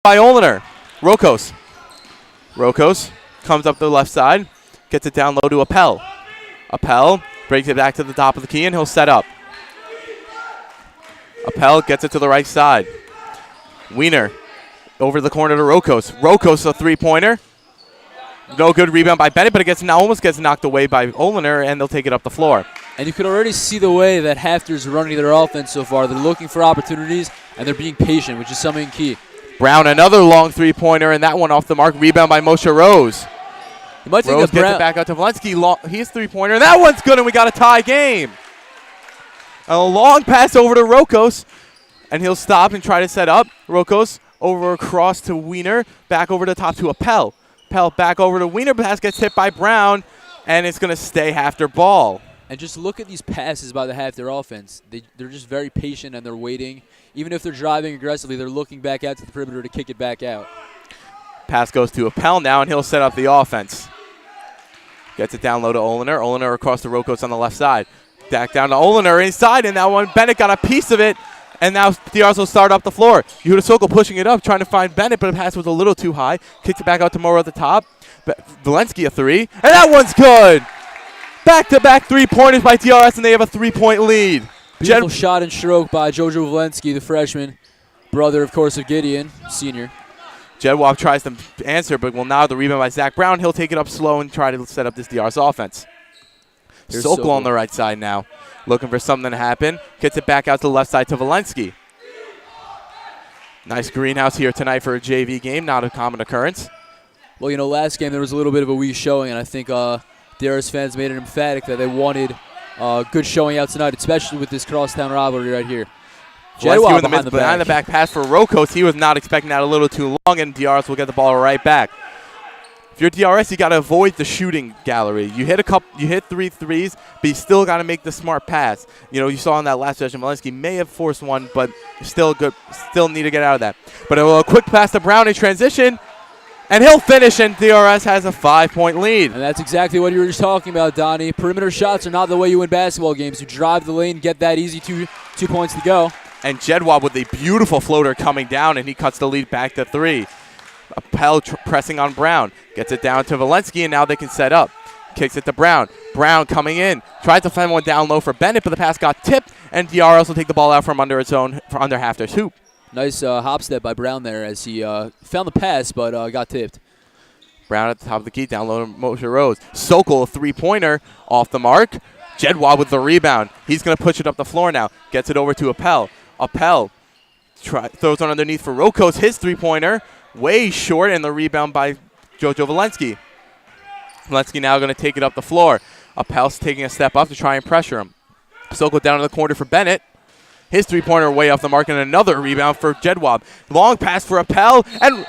by Oliner. Rokos comes up the left side, gets it down low to Appel. Appel breaks it back to the top of the key, and he'll set up. Appel gets it to the right side. Wiener over the corner to Rokos. Rokos a three-pointer. No good rebound by Bennett, but it almost gets knocked away by Oliner, and they'll take it up the floor. And you can already see the way that Hafter's running their offense so far. They're looking for opportunities, and they're being patient, which is something key. Brown, another long three-pointer, and that one off the mark. Rebound by Moshe Rose. Rose gets it back out to Valensky. He's three-pointer, and that one's good, and we got a tie game. A long pass over to Rokos, and he'll stop and try to set up. Rokos over across to Wiener, back over the top to Appel. Appel back over to Wiener, pass gets hit by Brown, and it's going to stay Hafter ball. And just look at these passes by the Hafter offense. They're just very patient, and they're waiting. Even if they're driving aggressively, they're looking back out to the perimeter to kick it back out. Pass goes to Appel now, and he'll set up the offense. Gets it down low to Oliner. Oliner across to Rokos on the left side. Back down to Oliner inside, and that one, Bennett got a piece of it, and now DRS will start up the floor. Yehuda Sokol pushing it up, trying to find Bennett, but the pass was a little too high. Kicks it back out to Morrow at the top. Valensky a three, and that one's good! Back-to-back three-pointers by DRS, and they have a three-point lead. Beautiful shot and stroke by Jojo Valensky, the freshman, brother, of course, of Gideon, senior. Jedwab tries to answer, but will now the rebound by Zach Brown. He'll take it up slow and try to set up this DRS offense. Sokol on the right side now, looking for something to happen. Gets it back out to the left side to Valensky. Nice greenhouse here tonight for a JV game, not a common occurrence. Well, you know, last game there was a little bit of a weak showing, and I think DRS fans made it emphatic that they wanted a good showing out tonight, especially with this crosstown rivalry right here. Valensky with the behind the back pass for Rokos. He was not expecting that a little too long, and DRS will get the ball right back. If you're DRS, you got to avoid the shooting gallery. You hit three threes, but you still got to make the smart pass. You know, you saw in that last session, Valensky may have forced one, but still good. Still need to get out of that. But a quick pass to Brown in transition, and he'll finish, and DRS has a 5-point lead. And that's exactly what you were just talking about, Donnie. Perimeter shots are not the way you win basketball games. You drive the lane, get that easy two points to go. And Jedwab with a beautiful floater coming down, and he cuts the lead back to three. Appel pressing on Brown. Gets it down to Valensky, and now they can set up. Kicks it to Brown. Brown coming in. Tries to find one down low for Bennett, but the pass got tipped, and DRS will take the ball out from under its own, from under Hafter's hoop. Nice hop step by Brown there as he found the pass, but got tipped. Brown at the top of the key, down low to Moshe Rose. Sokol, a three-pointer off the mark. Jedwab with the rebound. He's going to push it up the floor now. Gets it over to Appel. Appel throws one underneath for Rokos. His three-pointer, way short, and the rebound by Jojo Valensky. Valensky now going to take it up the floor. Appel's taking a step up to try and pressure him. Sokol down in the corner for Bennett. His three-pointer way off the mark, and another rebound for Jedwab. Long pass for Appel, and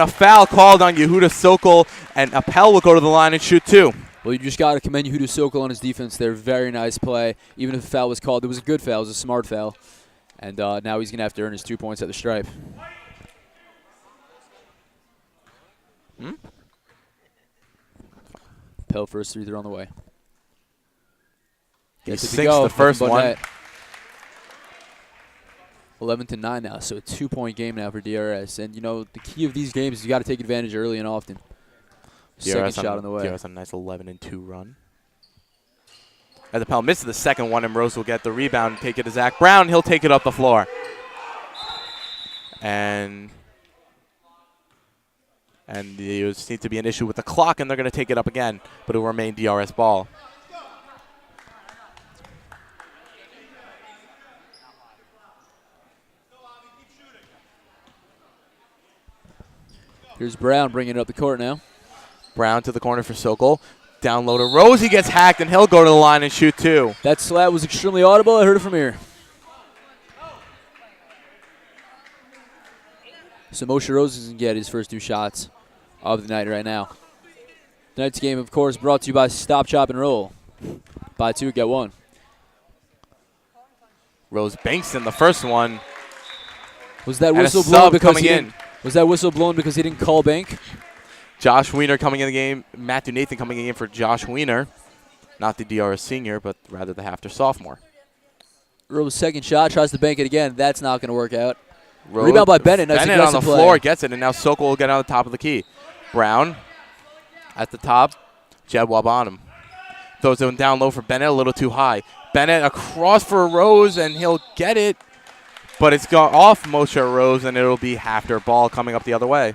a foul called on Yehuda Sokol, and Appel will go to the line and shoot two. Well, you just got to commend Yehuda Sokol on his defense there. Very nice play. Even if the foul was called, it was a good foul. It was a smart foul. And now he's going to have to earn his 2 points at the stripe. Appel first free throw on the way. He sinks the first one. 11-9 now, so a 2-point game now for DRS. And, you know, the key of these games is you got to take advantage early and often. Second shot on the way. DRS on a nice 11-2 run. As Appel misses the second one, and Rose will get the rebound and take it to Zach Brown. He'll take it up the floor. And there seems to be an issue with the clock, and they're going to take it up again, but it will remain DRS ball. Here's Brown bringing it up the court now. Brown to the corner for Sokol. Down low to Rose. He gets hacked, and he'll go to the line and shoot two. That slat was extremely audible. I heard it from here. So Moshe Rose is going to get his first 2 shots of the night right now. Tonight's game, of course, brought to you by Stop, Chop, and Roll. Buy 2, get 1. Rose banks in the first one. Was that whistle blown because he didn't call bank? Josh Wiener coming in the game. Matthew Nathan coming in for Josh Wiener. Not the DRS senior, but rather the Hafter sophomore. Rose's second shot, tries to bank it again. That's not going to work out. Rebound by Bennett. Nice Bennett on the aggressive play. floor gets it, and now Sokol will get on the top of the key. Brown at the top. Jedwab on him. Throws it down low for Bennett, a little too high. Bennett across for Rose, and he'll get it. But it's gone off Moshe Rose, and it'll be Hafter ball coming up the other way.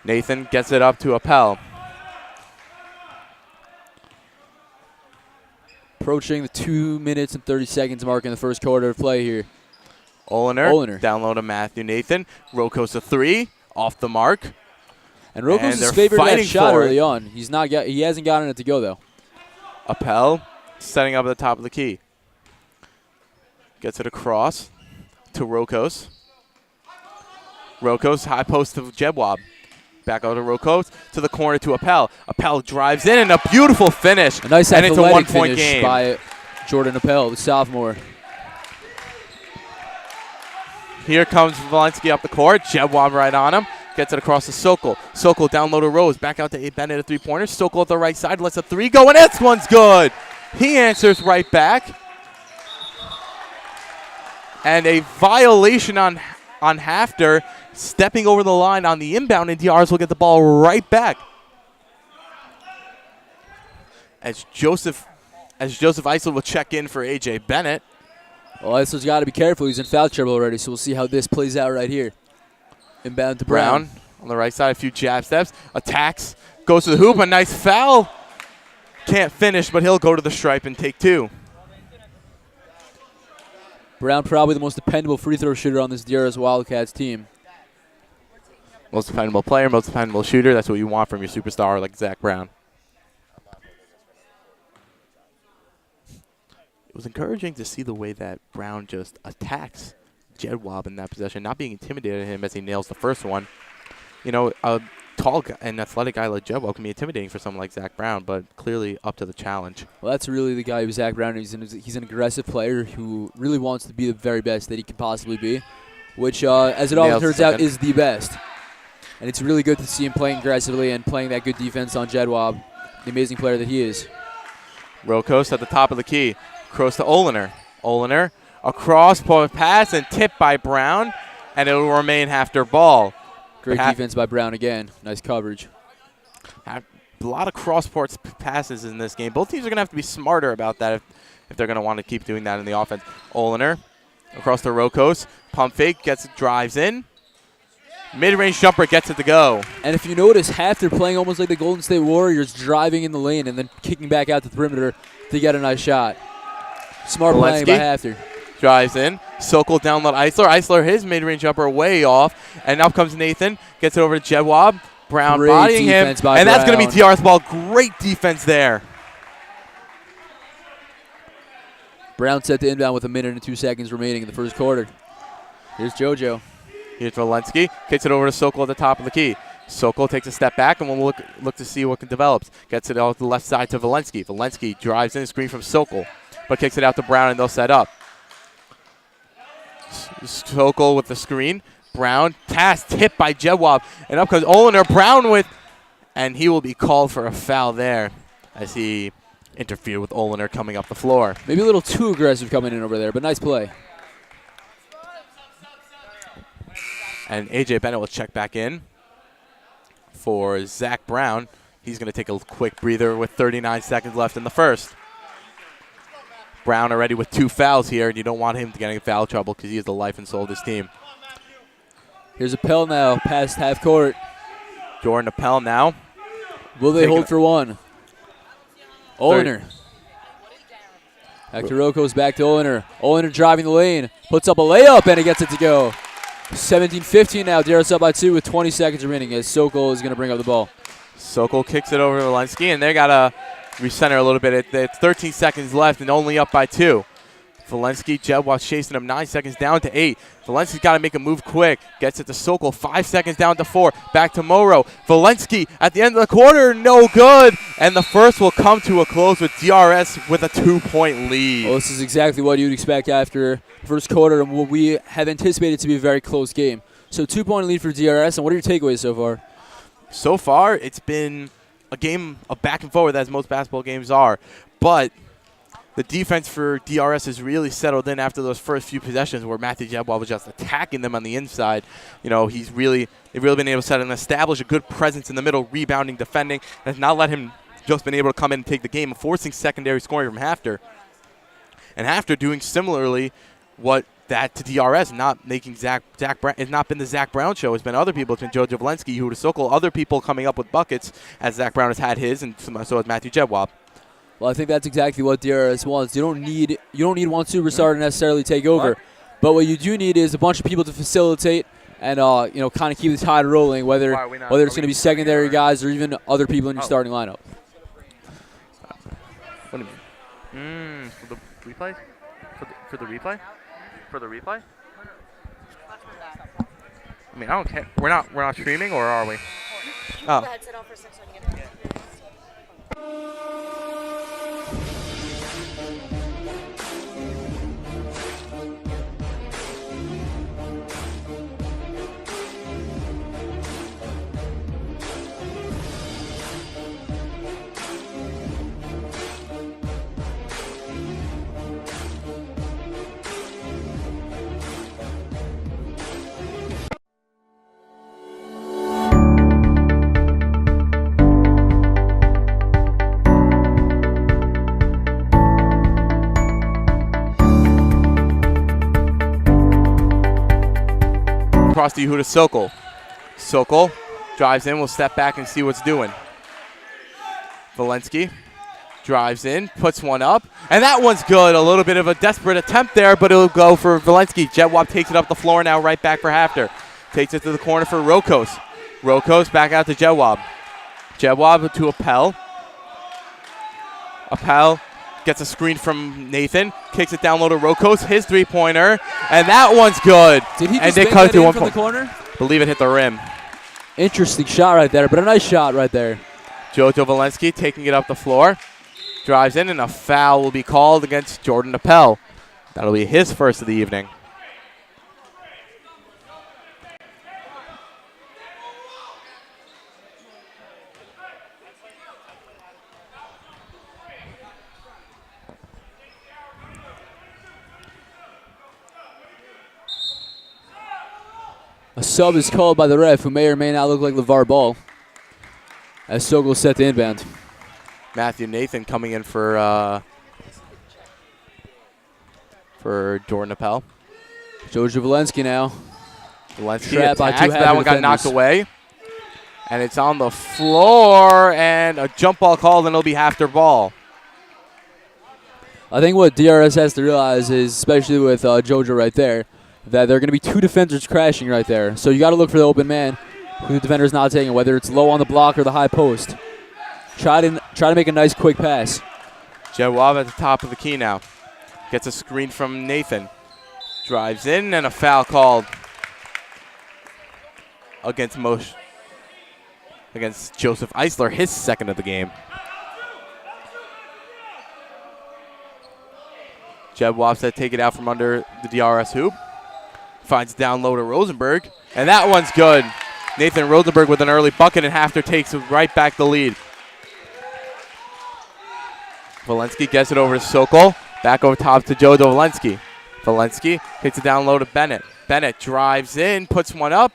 Nathan gets it up to Appel. Approaching the 2 minutes and 30 seconds mark in the first quarter of play here. Oliner. Down low to Matthew Nathan. Rokos a three. Off the mark. And Rokos is favored that shot early on. He hasn't gotten it to go, though. Appel setting up at the top of the key. Gets it across to Rokos. Rokos, high post to Jedwab. Back out to Rokos, to the corner to Appel. Appel drives in, and a beautiful finish. A nice and it's a athletic one-point finish game by Jordan Appel, the sophomore. Here comes Valensky up the court. Jedwab right on him. Gets it across to Sokol. Sokol down low to Rose. Back out to Bennett, a three-pointer. Sokol at the right side lets a three go, and this one's good. He answers right back. And a violation on Hafter, stepping over the line on the inbound, and DRS will get the ball right back. As Joseph Eisel will check in for A.J. Bennett. Well, Eisel's got to be careful. He's in foul trouble already, so we'll see how this plays out right here. Inbound to Brown. On the right side, a few jab steps. Attacks. Goes to the hoop. A nice foul. Can't finish, but he'll go to the stripe and take two. Brown probably the most dependable free throw shooter on this DRS Wildcats team. Most dependable player, most dependable shooter. That's what you want from your superstar like Zach Brown. It was encouraging to see the way that Brown just attacks Jedwab in that possession, not being intimidated at him as he nails the first one. You know, a tall and athletic guy like Jedwab can be intimidating for someone like Zach Brown, but clearly up to the challenge. Well, that's really the guy who Zach Brown is. He's an aggressive player who really wants to be the very best that he can possibly be, which, as it all turns out, is the best. And it's really good to see him playing aggressively and playing that good defense on Jedwab, the amazing player that he is. Rokos at the top of the key. Cross to Oliner. Oliner, a cross-point pass and tipped by Brown, and it will remain Hafter ball. Great defense by Brown again. Nice coverage. A lot of cross-court passes in this game. Both teams are going to have to be smarter about that if they're going to want to keep doing that in the offense. Oliner across to Rokos. Pump fake, drives in. Mid-range jumper gets it to go. And if you notice, Hafter playing almost like the Golden State Warriors, driving in the lane and then kicking back out the perimeter to get a nice shot. Smart playing by Hafter. Drives in. Sokol down low to Eisler. Eisler, his mid-range jumper way off. And up comes Nathan. Gets it over to Jedwab. Brown Great bodying him. And that's going to be DR's ball. Great defense there. Brown set the inbound with 1 minute and 2 seconds remaining in the first quarter. Here's JoJo. Here's Valensky. Kicks it over to Sokol at the top of the key. Sokol takes a step back, and we'll look to see what develops. Gets it out to the left side to Valensky. Valensky drives in a screen from Sokol, but kicks it out to Brown, and they'll set up. Sokol with the screen. Brown, pass tipped by Jedwab, and up comes Oliner. Brown with, and he will be called for a foul there as he interfered with Oliner coming up the floor. Maybe a little too aggressive coming in over there, but nice play. And A.J. Bennett will check back in for Zach Brown. He's going to take a quick breather with 39 seconds left in the first. Brown already with 2 fouls here, and you don't want him to get in foul trouble because he is the life and soul of this team. Here's Appel now, past half court. Jordan Appel now. Will they hold for one? Oliner. Back to Rokos, back to Oliner. Oliner driving the lane, puts up a layup, and he gets it to go. 17-15 now. DRS up by 2 with 20 seconds remaining as Sokol is going to bring up the ball. Sokol kicks it over to Valensky, and they got to recenter a little bit. It's 13 seconds left and only up by 2. Valensky, Jedwab chasing him 9 seconds down to 8. Valensky's got to make a move quick. Gets it to Sokol, 5 seconds down to 4. Back to Moro. Valensky at the end of the quarter, no good. And the first will come to a close with DRS with a 2-point lead. Well, this is exactly what you'd expect after first quarter and what we have anticipated to be a very close game. So 2-point lead for DRS, and what are your takeaways so far? So far, it's been a game of back and forth as most basketball games are. But the defense for DRS has really settled in after those first few possessions where Matthew Jedwab was just attacking them on the inside. You know, they've really been able to set and establish a good presence in the middle, rebounding, defending, and has not let him just been able to come in and take the game, forcing secondary scoring from Hafter. And Hafter doing similarly what that to DRS, not making Zach Brown. It's not been the Zach Brown show. It's been other people. It's been Joe Javlensky, Huda Sokol, other people coming up with buckets as Zach Brown has had his, and so has Matthew Jedwab. Well, I think that's exactly what DRS wants. You don't need one superstar to necessarily take over, but what you do need is a bunch of people to facilitate and kind of keep the tide rolling. Whether it's going to be secondary guys or even other people in your starting lineup. What do you mean? For the replay? For the replay? For the replay? I mean, I don't care. We're not streaming, or are we? Oh. The headset off for a sec so I can get it. Across to Yehuda Sokol. Sokol drives in. We'll step back and see what's doing. Valensky drives in, puts one up, and that one's good. A little bit of a desperate attempt there, but it'll go for Valensky. Jedwab takes it up the floor now, right back for Hafter. Takes it to the corner for Rokos. Rokos back out to Jedwab. Jedwab to Appel. Appel gets a screen from Nathan, kicks it down low to Rokos, his three-pointer, and that one's good. Did he and just they cut it to 1 from point. the corner? Believe it hit the rim. Interesting shot right there, but a nice shot right there. Jojo Valensky taking it up the floor, drives in, and a foul will be called against Jordan Appel. That'll be his first of the evening. A sub is called by the ref, who may or may not look like LeVar Ball, as Sokol set the inbound. Matthew Nathan coming in for Jordan Appel. Jojo Valensky now. Valensky Trapped by attacks, two but that one got defenders. knocked away. And it's on the floor, and a jump ball called, and it'll be Hafter ball. I think what DRS has to realize is, especially with Jojo right there, that there are going to be two defenders crashing right there. So you got to look for the open man who the defender's not taking, whether it's low on the block or the high post. Try to make a nice quick pass. Jedwab at the top of the key now. Gets a screen from Nathan. Drives in, and a foul called against Joseph Eisler, his second of the game. Jedwab said take it out from under the DRS hoop. Finds down low to Rosenberg, and that one's good. Nathan Rosenberg with an early bucket, and Hafter takes right back the lead. Valensky gets it over to Sokol. Back over top to Jojo Valensky. Valensky hits it down low to Bennett. Bennett drives in, puts one up,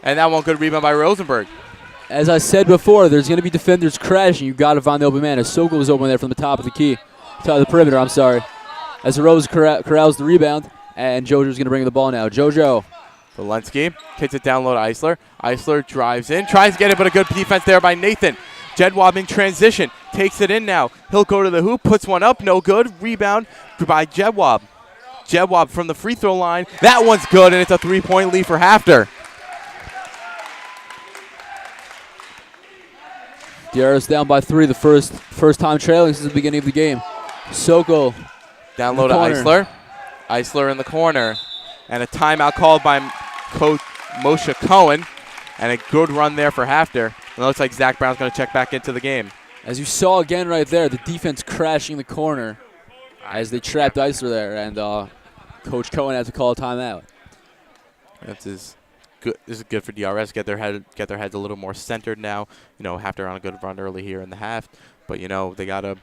and that one good rebound by Rosenberg. As I said before, there's going to be defenders crashing. You've got to find the open man. As Sokol was open there from the top of the key. Top of the perimeter, I'm sorry. As Rose corrals the rebound, and Jojo's going to bring the ball now. Jojo. Valensky kicks it down low to Eisler. Eisler drives in, tries to get it, but a good defense there by Nathan. Jedwab in transition, takes it in now. He'll go to the hoop, puts one up, no good. Rebound by Jedwab. Jedwab from the free throw line. That one's good, and it's a three-point lead for Hafter. DRS down by 3, the first time trailing since the beginning of the game. Sokol down low to Eisler. Eisler in the corner. And a timeout called by Coach Moshe Cohen. And a good run there for Hafter. It looks like Zach Brown's going to check back into the game. As you saw again right there, the defense crashing the corner as they trapped Eisler there. And Coach Cohen had to call a timeout. This is good for DRS. Get their heads a little more centered now. You know, Hafter on a good run early here in the half. But, you know, they got to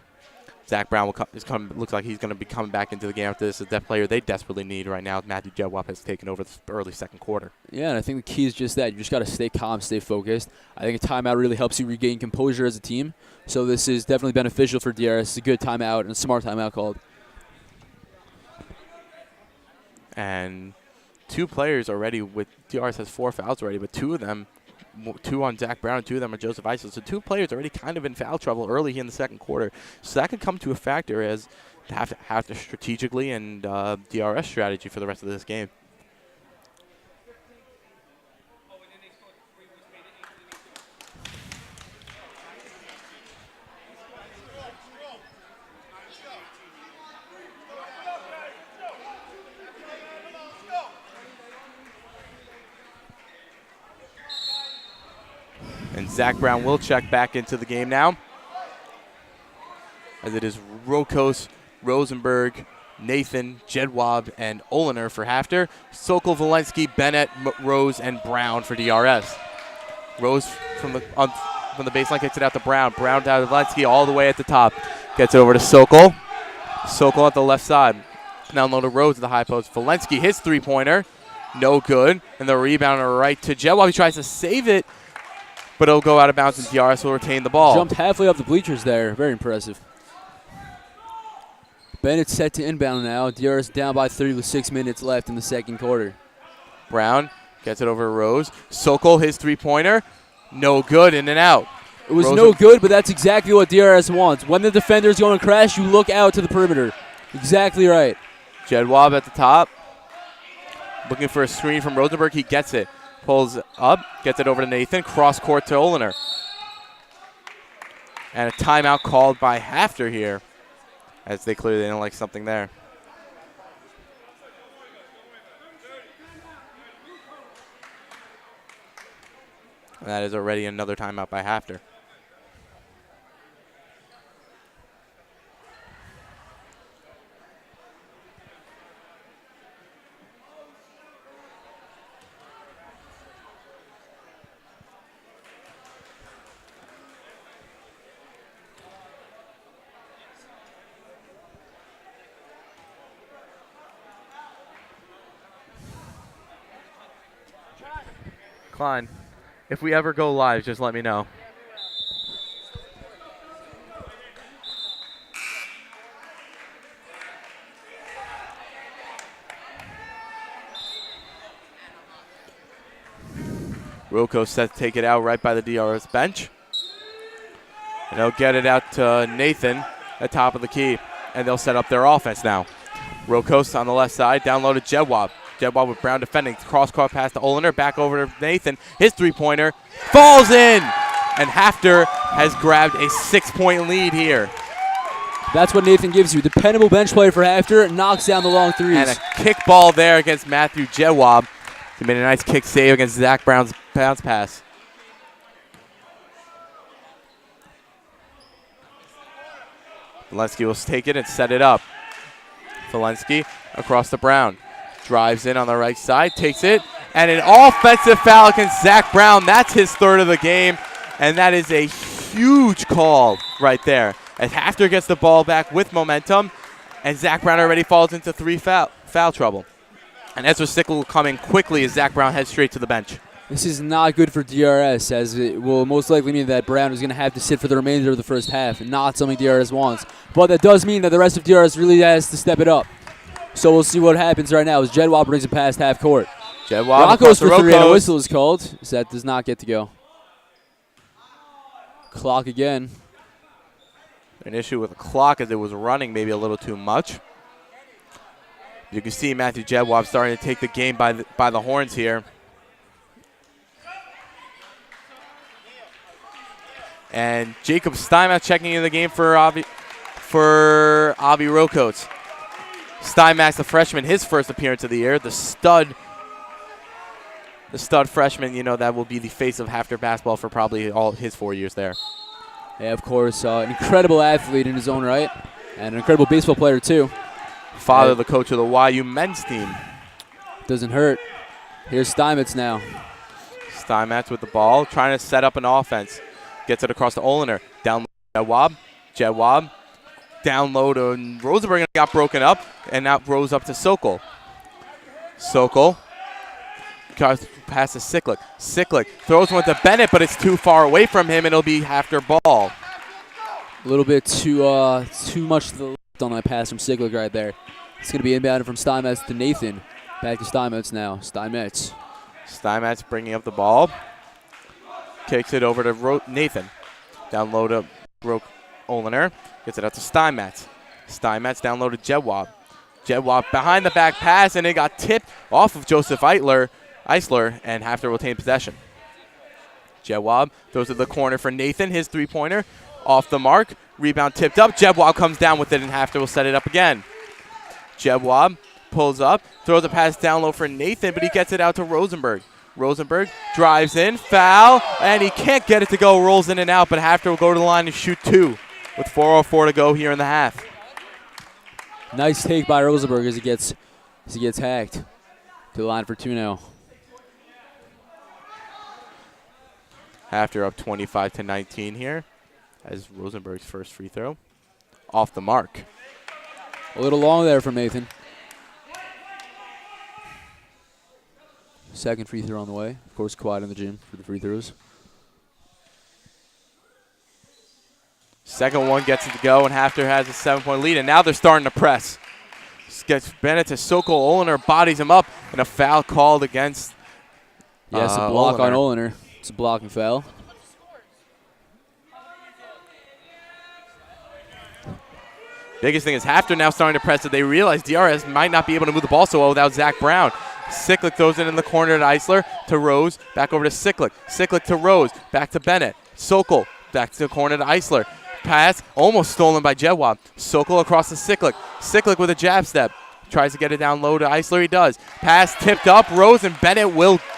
Zach Brown looks like he's going to be coming back into the game after this. Is that player they desperately need right now. Matthew Jedwab has taken over the early second quarter. Yeah, and I think the key is just that. You just got to stay calm, stay focused. I think a timeout really helps you regain composure as a team. So this is definitely beneficial for DRS. It's a good timeout and a smart timeout called. And 2 players already with DRS has 4 fouls already, but 2 of them, 2 on Zach Brown, and 2 of them are Joseph Isil. So 2 players already kind of in foul trouble early in the second quarter. So that could come to a factor as they have to strategically and DRS strategy for the rest of this game. And Zach Brown will check back into the game now, as it is Rokos, Rosenberg, Nathan, Jedwab, and Oliner for Hafter. Sokol, Valensky, Bennett, Rose, and Brown for DRS. Rose from the baseline kicks it out to Brown. Brown down to Valensky all the way at the top. Gets it over to Sokol. Sokol at the left side. Now low to Rose at the high post. Valensky, his three-pointer. No good. And the rebound right to Jedwab. He tries to save it, but it'll go out of bounds and DRS will retain the ball. Jumped halfway up the bleachers there. Very impressive. Bennett set to inbound now. DRS down by 3 with 6 minutes left in the second quarter. Brown gets it over to Rose. Sokol, his three-pointer. No good, in and out. It was no good, but that's exactly what DRS wants. When the defender's going to crash, you look out to the perimeter. Exactly right. Jedwab at the top. Looking for a screen from Rosenberg. He gets it. Pulls up, gets it over to Nathan. Cross court to Oliner. And a timeout called by Hafter here, as they clearly didn't like something there. And that is already another timeout by Hafter. Klein, if we ever go live, just let me know. Rocco set to take it out right by the DRS bench. And they'll get it out to Nathan at top of the key. And they'll set up their offense now. Rokos on the left side, down low to Jedwab. Jedwab with Brown defending. Cross-court pass to Oliner. Back over to Nathan. His three-pointer falls in. And Hafter has grabbed a 6-point lead here. That's what Nathan gives you. Dependable bench player for Hafter. Knocks down the long threes. And a kick ball there against Matthew Jedwab. He made a nice kick save against Zach Brown's bounce pass. Valensky will take it and set it up. Valensky across to Brown. Drives in on the right side, takes it, and an offensive foul against Zach Brown. That's his third of the game, and that is a huge call right there. As Hafter gets the ball back with momentum, and Zach Brown already falls into foul trouble. And Ezra Sickle coming quickly as Zach Brown heads straight to the bench. This is not good for DRS, as it will most likely mean that Brown is going to have to sit for the remainder of the first half, and not something DRS wants. But that does mean that the rest of DRS really has to step it up. So we'll see what happens right now as Jedwab brings it past half court. Jedwab Rocco's for three and a whistle is called, so that does not get to go. Clock again. An issue with the clock as it was running maybe a little too much. You can see Matthew Jedwab starting to take the game by the horns here. And Jacob Steinmetz checking in the game for Avi Rokos. Steinmetz, the freshman, his first appearance of the year. The stud freshman, you know, that will be the face of Hafter basketball for probably all his 4 years there. Yeah, of course, an incredible athlete in his own right, and an incredible baseball player too. Father, the coach of the YU men's team. Doesn't hurt. Here's Steinmetz now. Steinmetz with the ball, trying to set up an offense. Gets it across to Oliner. Down Jedwab. Jedwab down low to Rosenberg and got broken up, and now rose up to Sokol. Sokol goes past to Siklik. Siklik throws one to Bennett, but it's too far away from him, and it'll be Hafner ball. A little bit too much to the left on that pass from Siklik right there. It's going to be inbounded from Steinmetz to Nathan. Back to Steinmetz now. Steinmetz bringing up the ball. Takes it over to Nathan. Down low to Olener. Gets it out to Steinmetz. Steinmetz down low to Jedwab. Jedwab behind the back pass, and it got tipped off of Joseph Eisler, and Hafner will retain possession. Jedwab throws to the corner for Nathan. His three-pointer off the mark. Rebound tipped up. Jedwab comes down with it, and Hafner will set it up again. Jedwab pulls up, throws a pass down low for Nathan, but he gets it out to Rosenberg. Rosenberg drives in, foul, and he can't get it to go, rolls in and out, but Hafner will go to the line and shoot 2 with 4:04 to go here in the half. Nice take by Rosenberg as he gets hacked to the line for 2 now. Hafner up 25-19 here as Rosenberg's first free throw off the mark. A little long there from Nathan. Second free throw on the way. Of course, quiet in the gym for the free throws. Second one gets it to go, and Hafner has a 7-point lead, and now they're starting to press. Gets Bennett to Sokol. Olener bodies him up, and a foul called against Yes, a block on Olener. It's a blocking foul. Biggest thing is Hafner now starting to press it. They realize DRS might not be able to move the ball so well without Zach Brown. Siklik throws it in the corner to Eisler, to Rose, back over to Siklik. Siklik to Rose, back to Bennett. Sokol, back to the corner to Eisler. Pass almost stolen by Jedwab. Sokol across to Siklik. Siklik with a jab step. Tries to get it down low to Eisler. He does. Pass tipped up. Rose and Bennett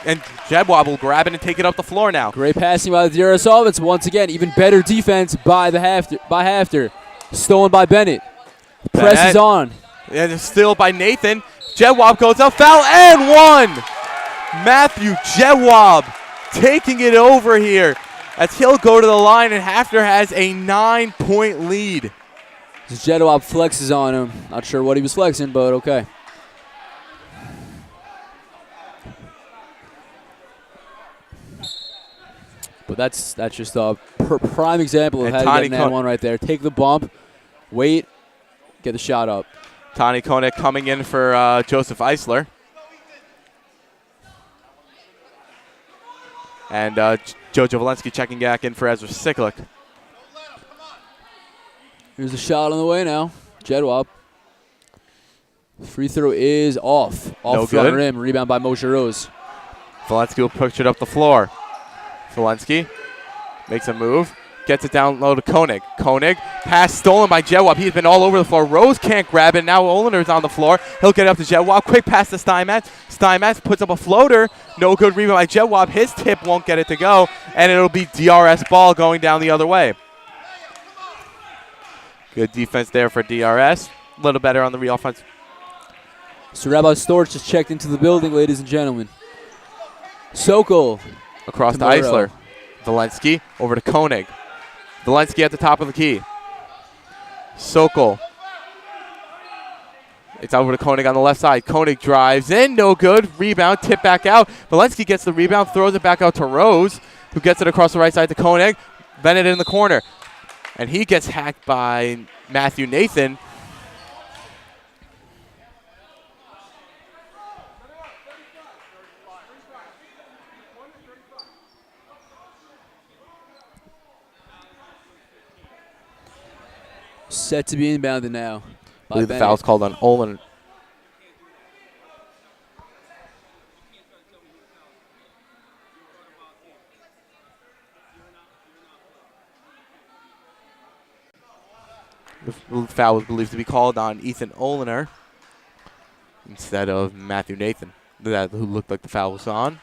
and Jedwab will grab it and take it up the floor now. Great passing by the DRS offense. Once again, even better defense by Hafner. Stolen by Bennett. Presses on. And it's still by Nathan. Jedwab goes up. Foul and one. Matthew Jedwab taking it over here as he'll go to the line, and Hafner has a 9-point lead. Jedwab flexes on him. Not sure what he was flexing, but okay. But that's just a prime example of how to get an and one right there. Take the bump, wait, get the shot up. Tani Konek coming in for Joseph Eisler. And Jojo Valensky checking back in for Ezra Siklik. Here's the shot on the way now. Jedwab. Free throw is off. Off front rim. Rebound by Moshe Rose. Valensky will push it up the floor. Valensky makes a move. Gets it down low to Koenig. Koenig, pass stolen by Jedwab. He's been all over the floor. Rose can't grab it. Now Olener's on the floor. He'll get it up to Jedwab. Quick pass to Steinmetz. Steinmetz puts up a floater. No good rebound by Jedwab. His tip won't get it to go, and it'll be DRS ball going down the other way. Good defense there for DRS. A little better on the re-offense. So Rabbi Storch just checked into the building, ladies and gentlemen. Sokol. Across to Eisler. Valensky over to Koenig. Valensky at the top of the key. Sokol. It's over to Koenig on the left side. Koenig drives in. No good. Rebound. Tip back out. Valensky gets the rebound. Throws it back out to Rose, who gets it across the right side to Koenig. Bennett in the corner. And he gets hacked by Matthew Nathan. Set to be inbounded now. I believe the foul's called on Olin. The foul was believed to be called on Ethan Olener instead of Matthew Nathan, who looked like the foul was on.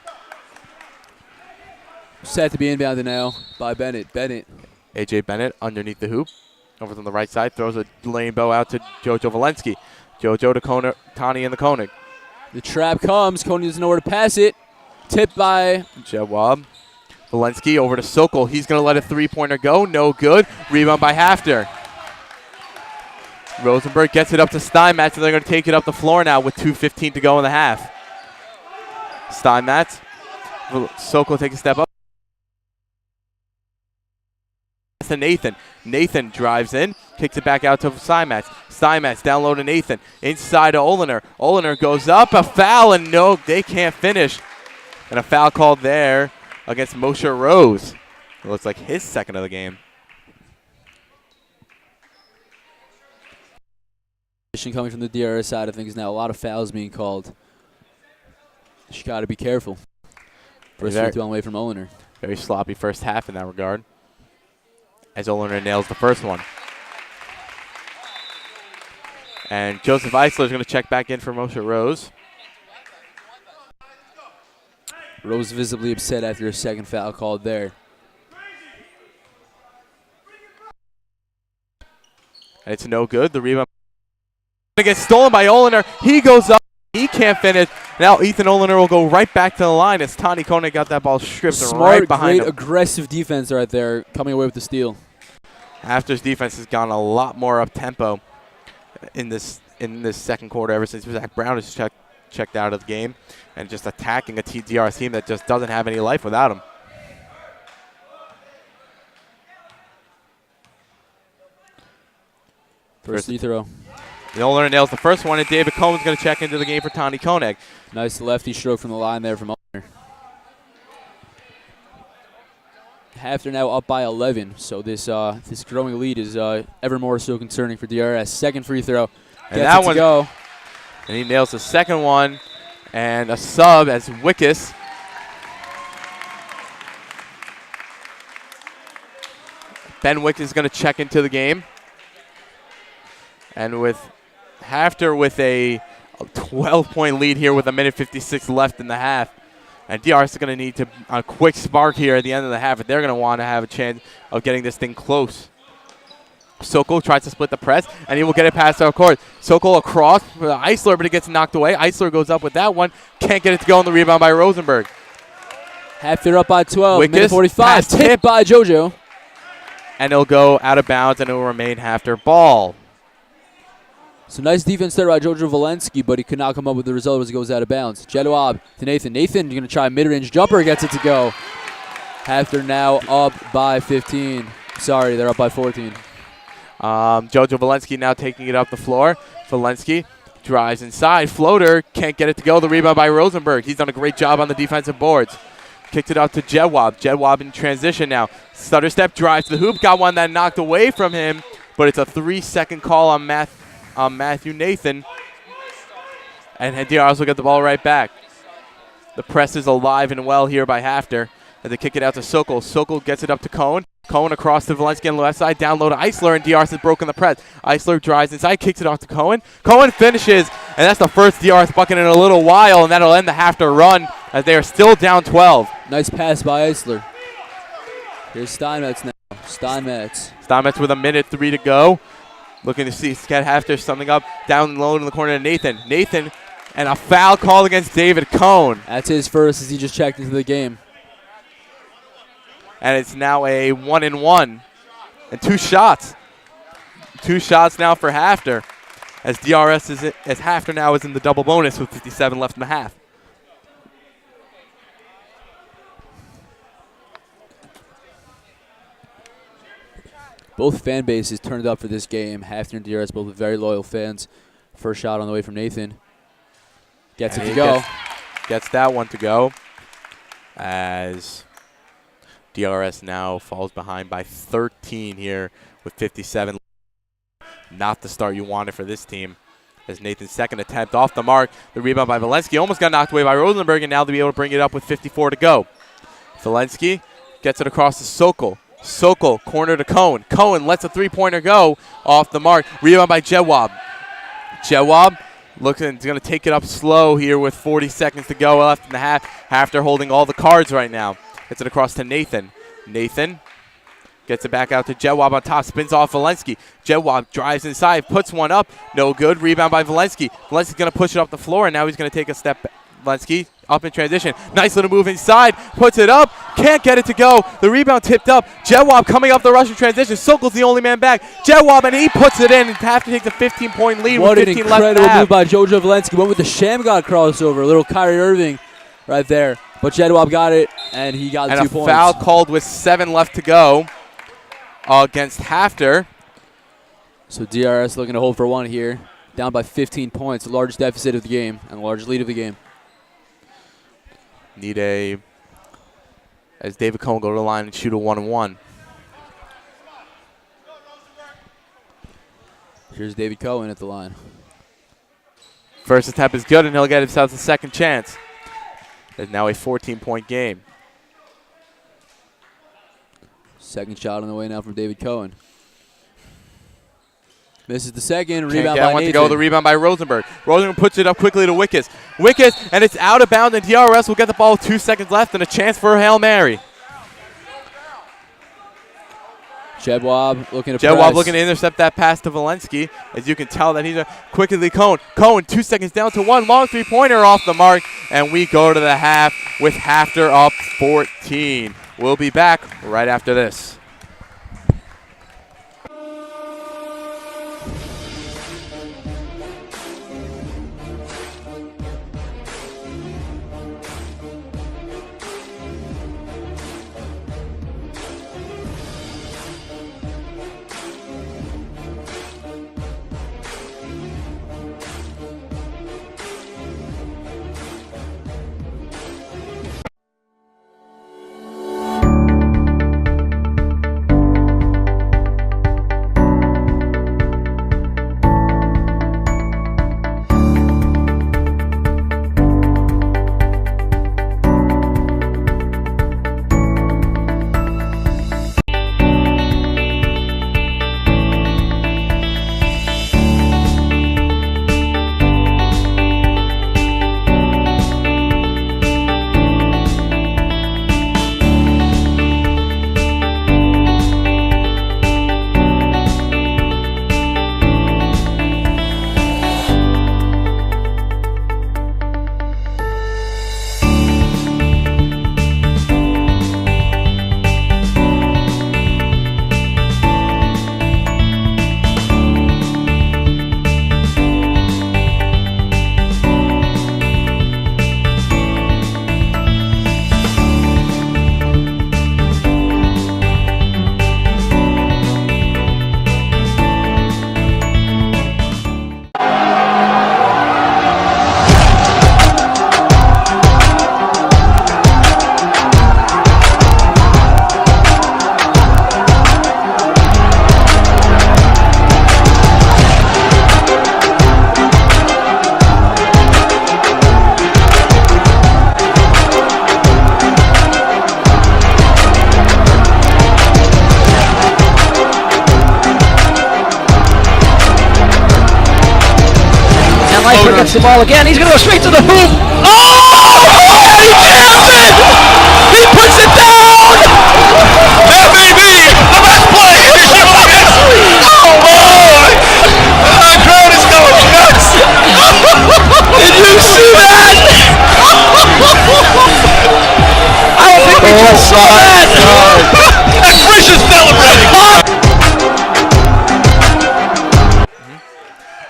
Set to be inbounded now by Bennett. A.J. Bennett underneath the hoop. Over on the right side, throws a lane bow out to Jojo Valensky. Jojo to Tani in the Koenig. The trap comes. Koenig doesn't know where to pass it. Tipped by Jedwab. Valensky over to Sokol. He's going to let a three-pointer go. No good. Rebound by Hafner. Rosenberg gets it up to Steinmetz, and they're going to take it up the floor now with 2:15 to go in the half. Steinmetz. Sokol takes a step up. To Nathan. Nathan drives in, kicks it back out to Steinmetz. Steinmetz down low to Nathan. Inside to Olener. Olener goes up, a foul, and no, they can't finish. And a foul called there against Moshe Rose. It looks like his second of the game. Coming from the DRS side of things now, a lot of fouls being called. You got to be careful. First free throw away from Olener. Very sloppy first half in that regard, as Olener nails the first one. And Joseph Eisler is going to check back in for Moshe Rose. Rose visibly upset after a second foul called there. And it's no good. The rebound gets stolen by Olener. He goes up. He can't finish. Now Ethan Olener will go right back to the line as Tani Koenig got that ball stripped right behind him. Great aggressive defense right there, coming away with the steal. Hafter's defense has gone a lot more up-tempo in this second quarter ever since Zach Brown has checked out of the game and just attacking a DRS team that just doesn't have any life without him. First free throw. Olener nails the first one, and David Cohen's going to check into the game for Tani Koenig. Nice lefty stroke from the line there from Olener. Hafner now up by 11, so this growing lead is ever more so concerning for DRS. Second free throw. And that one, go. And he nails the second one, and a sub as Wickus. Ben Wickus is going to check into the game. And with Hafter with a 12-point lead here with 1:56 left in the half. And DRS is going to need a quick spark here at the end of the half if they're going to want to have a chance of getting this thing close. Sokol tries to split the press, and he will get it past our court. Sokol across for Eisler, but it gets knocked away. Eisler goes up with that one. Can't get it to go on the rebound by Rosenberg. Hafter up by 12, Wickus, 45. Tipped by JoJo. And it'll go out of bounds, and it will remain Hafter ball. So nice defense there by Jojo Valensky, but he could not come up with the result as he goes out of bounds. Jedwab to Nathan. Nathan going to try a mid-range jumper, gets it to go. Hafter now up by 15. Sorry, they're up by 14. Jojo Valensky now taking it up the floor. Valensky drives inside. Floater, can't get it to go. The rebound by Rosenberg. He's done a great job on the defensive boards. Kicked it out to Jedwab. Jedwab in transition now. Stutter step, drives to the hoop. Got one that knocked away from him, but it's a 3-second call on Matthew Nathan. And DRS will get the ball right back. The press is alive and well here by Hafter. As they kick it out to Sokol. Sokol gets it up to Cohen. Cohen across to Valensky on the left side. Down low to Eisler, and DRS has broken the press. Eisler drives inside, kicks it off to Cohen. Cohen finishes, and that's the first DRS bucket in a little while, and that'll end the Hafter run as they are still down 12. Nice pass by Eisler. Here's Steinmetz now. Steinmetz with 1:03 to go. Looking to see get Hafter something up. Down low in the corner to Nathan. Nathan, and a foul call against David Cohn. That's his first as he just checked into the game. And it's now a 1-and-1. And 2 shots. 2 shots now for Hafter. As Hafter now is in the double bonus with 57 left in the half. Both fan bases turned up for this game. Hafner and DRS both very loyal fans. First shot on the way from Nathan. Gets it to go. Gets that one to go. As DRS now falls behind by 13 here with 57. Not the start you wanted for this team. As Nathan's second attempt off the mark. The rebound by Valensky almost got knocked away by Rosenberg, and now to be able to bring it up with 54 to go. Valensky gets it across to Sokol. Sokol, corner to Cohen. Cohen lets a three-pointer go off the mark. Rebound by Jedwab. Jedwab looking, he's going to take it up slow here with 40 seconds to go left in the half. Hafter holding all the cards right now. Gets it across to Nathan. Nathan gets it back out to Jedwab on top. Spins off Valensky. Jedwab drives inside, puts one up. No good. Rebound by Valensky. Valensky's going to push it up the floor, and now he's going to take a step Valensky up in transition. Nice little move inside. Puts it up. Can't get it to go. The rebound tipped up. Jawab coming up the Russian transition. Sokol's the only man back. Jawab, and he puts it in. And HAFTR takes a 15-point lead with 15 left. What an incredible move by Jojo Valensky. Went with the Shamgod crossover. A little Kyrie Irving right there. But Jawab got it, and he got 2 points. And a foul called with 7 left to go against HAFTR. So DRS looking to hold for 1 here. Down by 15 points. The largest deficit of the game and the largest lead of the game. Need as David Cohen go to the line and shoot a 1-and-1. Here's David Cohen at the line. First attempt is good, and he'll get himself a second chance. It's now a 14-point game. Second shot on the way now from David Cohen. Misses the second. Rebound by Nathan. Nathan. To go. The rebound by Rosenberg. Rosenberg puts it up quickly to Wickes. And it's out of bounds, and DRS will get the ball with 2 seconds left and a chance for a Hail Mary. Jawab looking to Jawab looking to intercept that pass to Valensky. As you can tell that he's quickly Cohen. Cohen 2 seconds down to 1. Long three-pointer off the mark. And we go to the half with HAFTR up 14. We'll be back right after this. Gets the ball again. He's going to go straight to the hoop. Oh! And he jams it! He puts it down! That may be the best play in UConn history! Oh, boy! The crowd is going nuts! Did you see that? I don't think we just saw that! And Frisch is celebrating!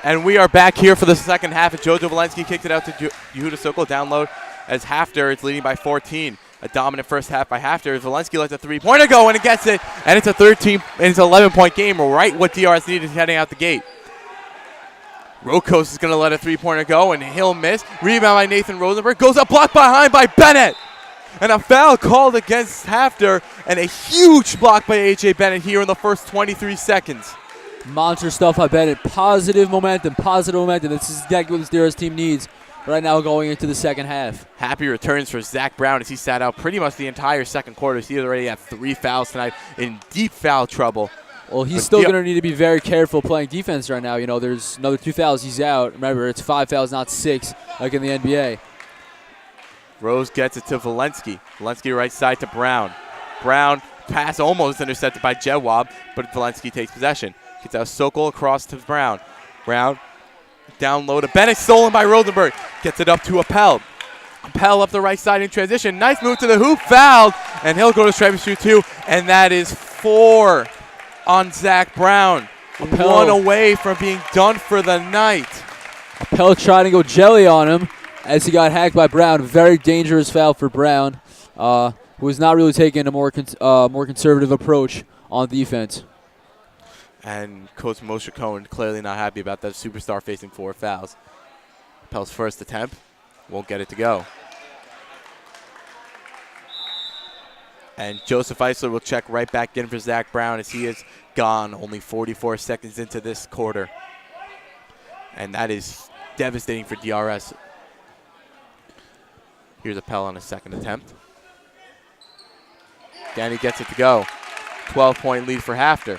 And we are back here for the second half. And Jojo Valensky kicked it out to Yehuda Sokol. Download as HAFTR is leading by 14. A dominant first half by HAFTR. As Valensky lets a three-pointer go, and it gets it. And it's a 11-point game, right what DRS needed heading out the gate. Rokos is going to let a three-pointer go, and he'll miss. Rebound by Nathan Rosenberg. Goes up, blocked behind by Bennett. And a foul called against HAFTR, and a huge block by A.J. Bennett here in the first 23 seconds. Monster stuff by Bennett. Positive momentum. This is exactly what this DRS team needs right now going into the second half. Happy returns for Zach Brown as he sat out pretty much the entire second quarter. He's already had 3 fouls tonight, in deep foul trouble. Well, he's still going to need to be very careful playing defense right now. You know, there's another 2 fouls. He's out. Remember, it's 5 fouls, not 6, like in the NBA. Rose gets it to Valensky. Valensky right side to Brown. Brown pass almost intercepted by Jawab, but Valensky takes possession. Gets out Sokol across to Brown. Brown down low to Bennett, stolen by Rosenberg. Gets it up to Appel. Appel up the right side in transition. Nice move to the hoop, fouled, and he'll go to straight and shoot 2, and that is 4 on Zach Brown. Appel. 1 away from being done for the night. Appel trying to go jelly on him as he got hacked by Brown. Very dangerous foul for Brown, who was not really taking a more conservative approach on defense. And Coach Moshe Cohen clearly not happy about that superstar facing 4 fouls. Appel's first attempt won't get it to go. And Joseph Eisler will check right back in for Zach Brown as he is gone only 44 seconds into this quarter. And that is devastating for DRS. Here's Appel on his second attempt. Again, he gets it to go. 12-point lead for Hafter.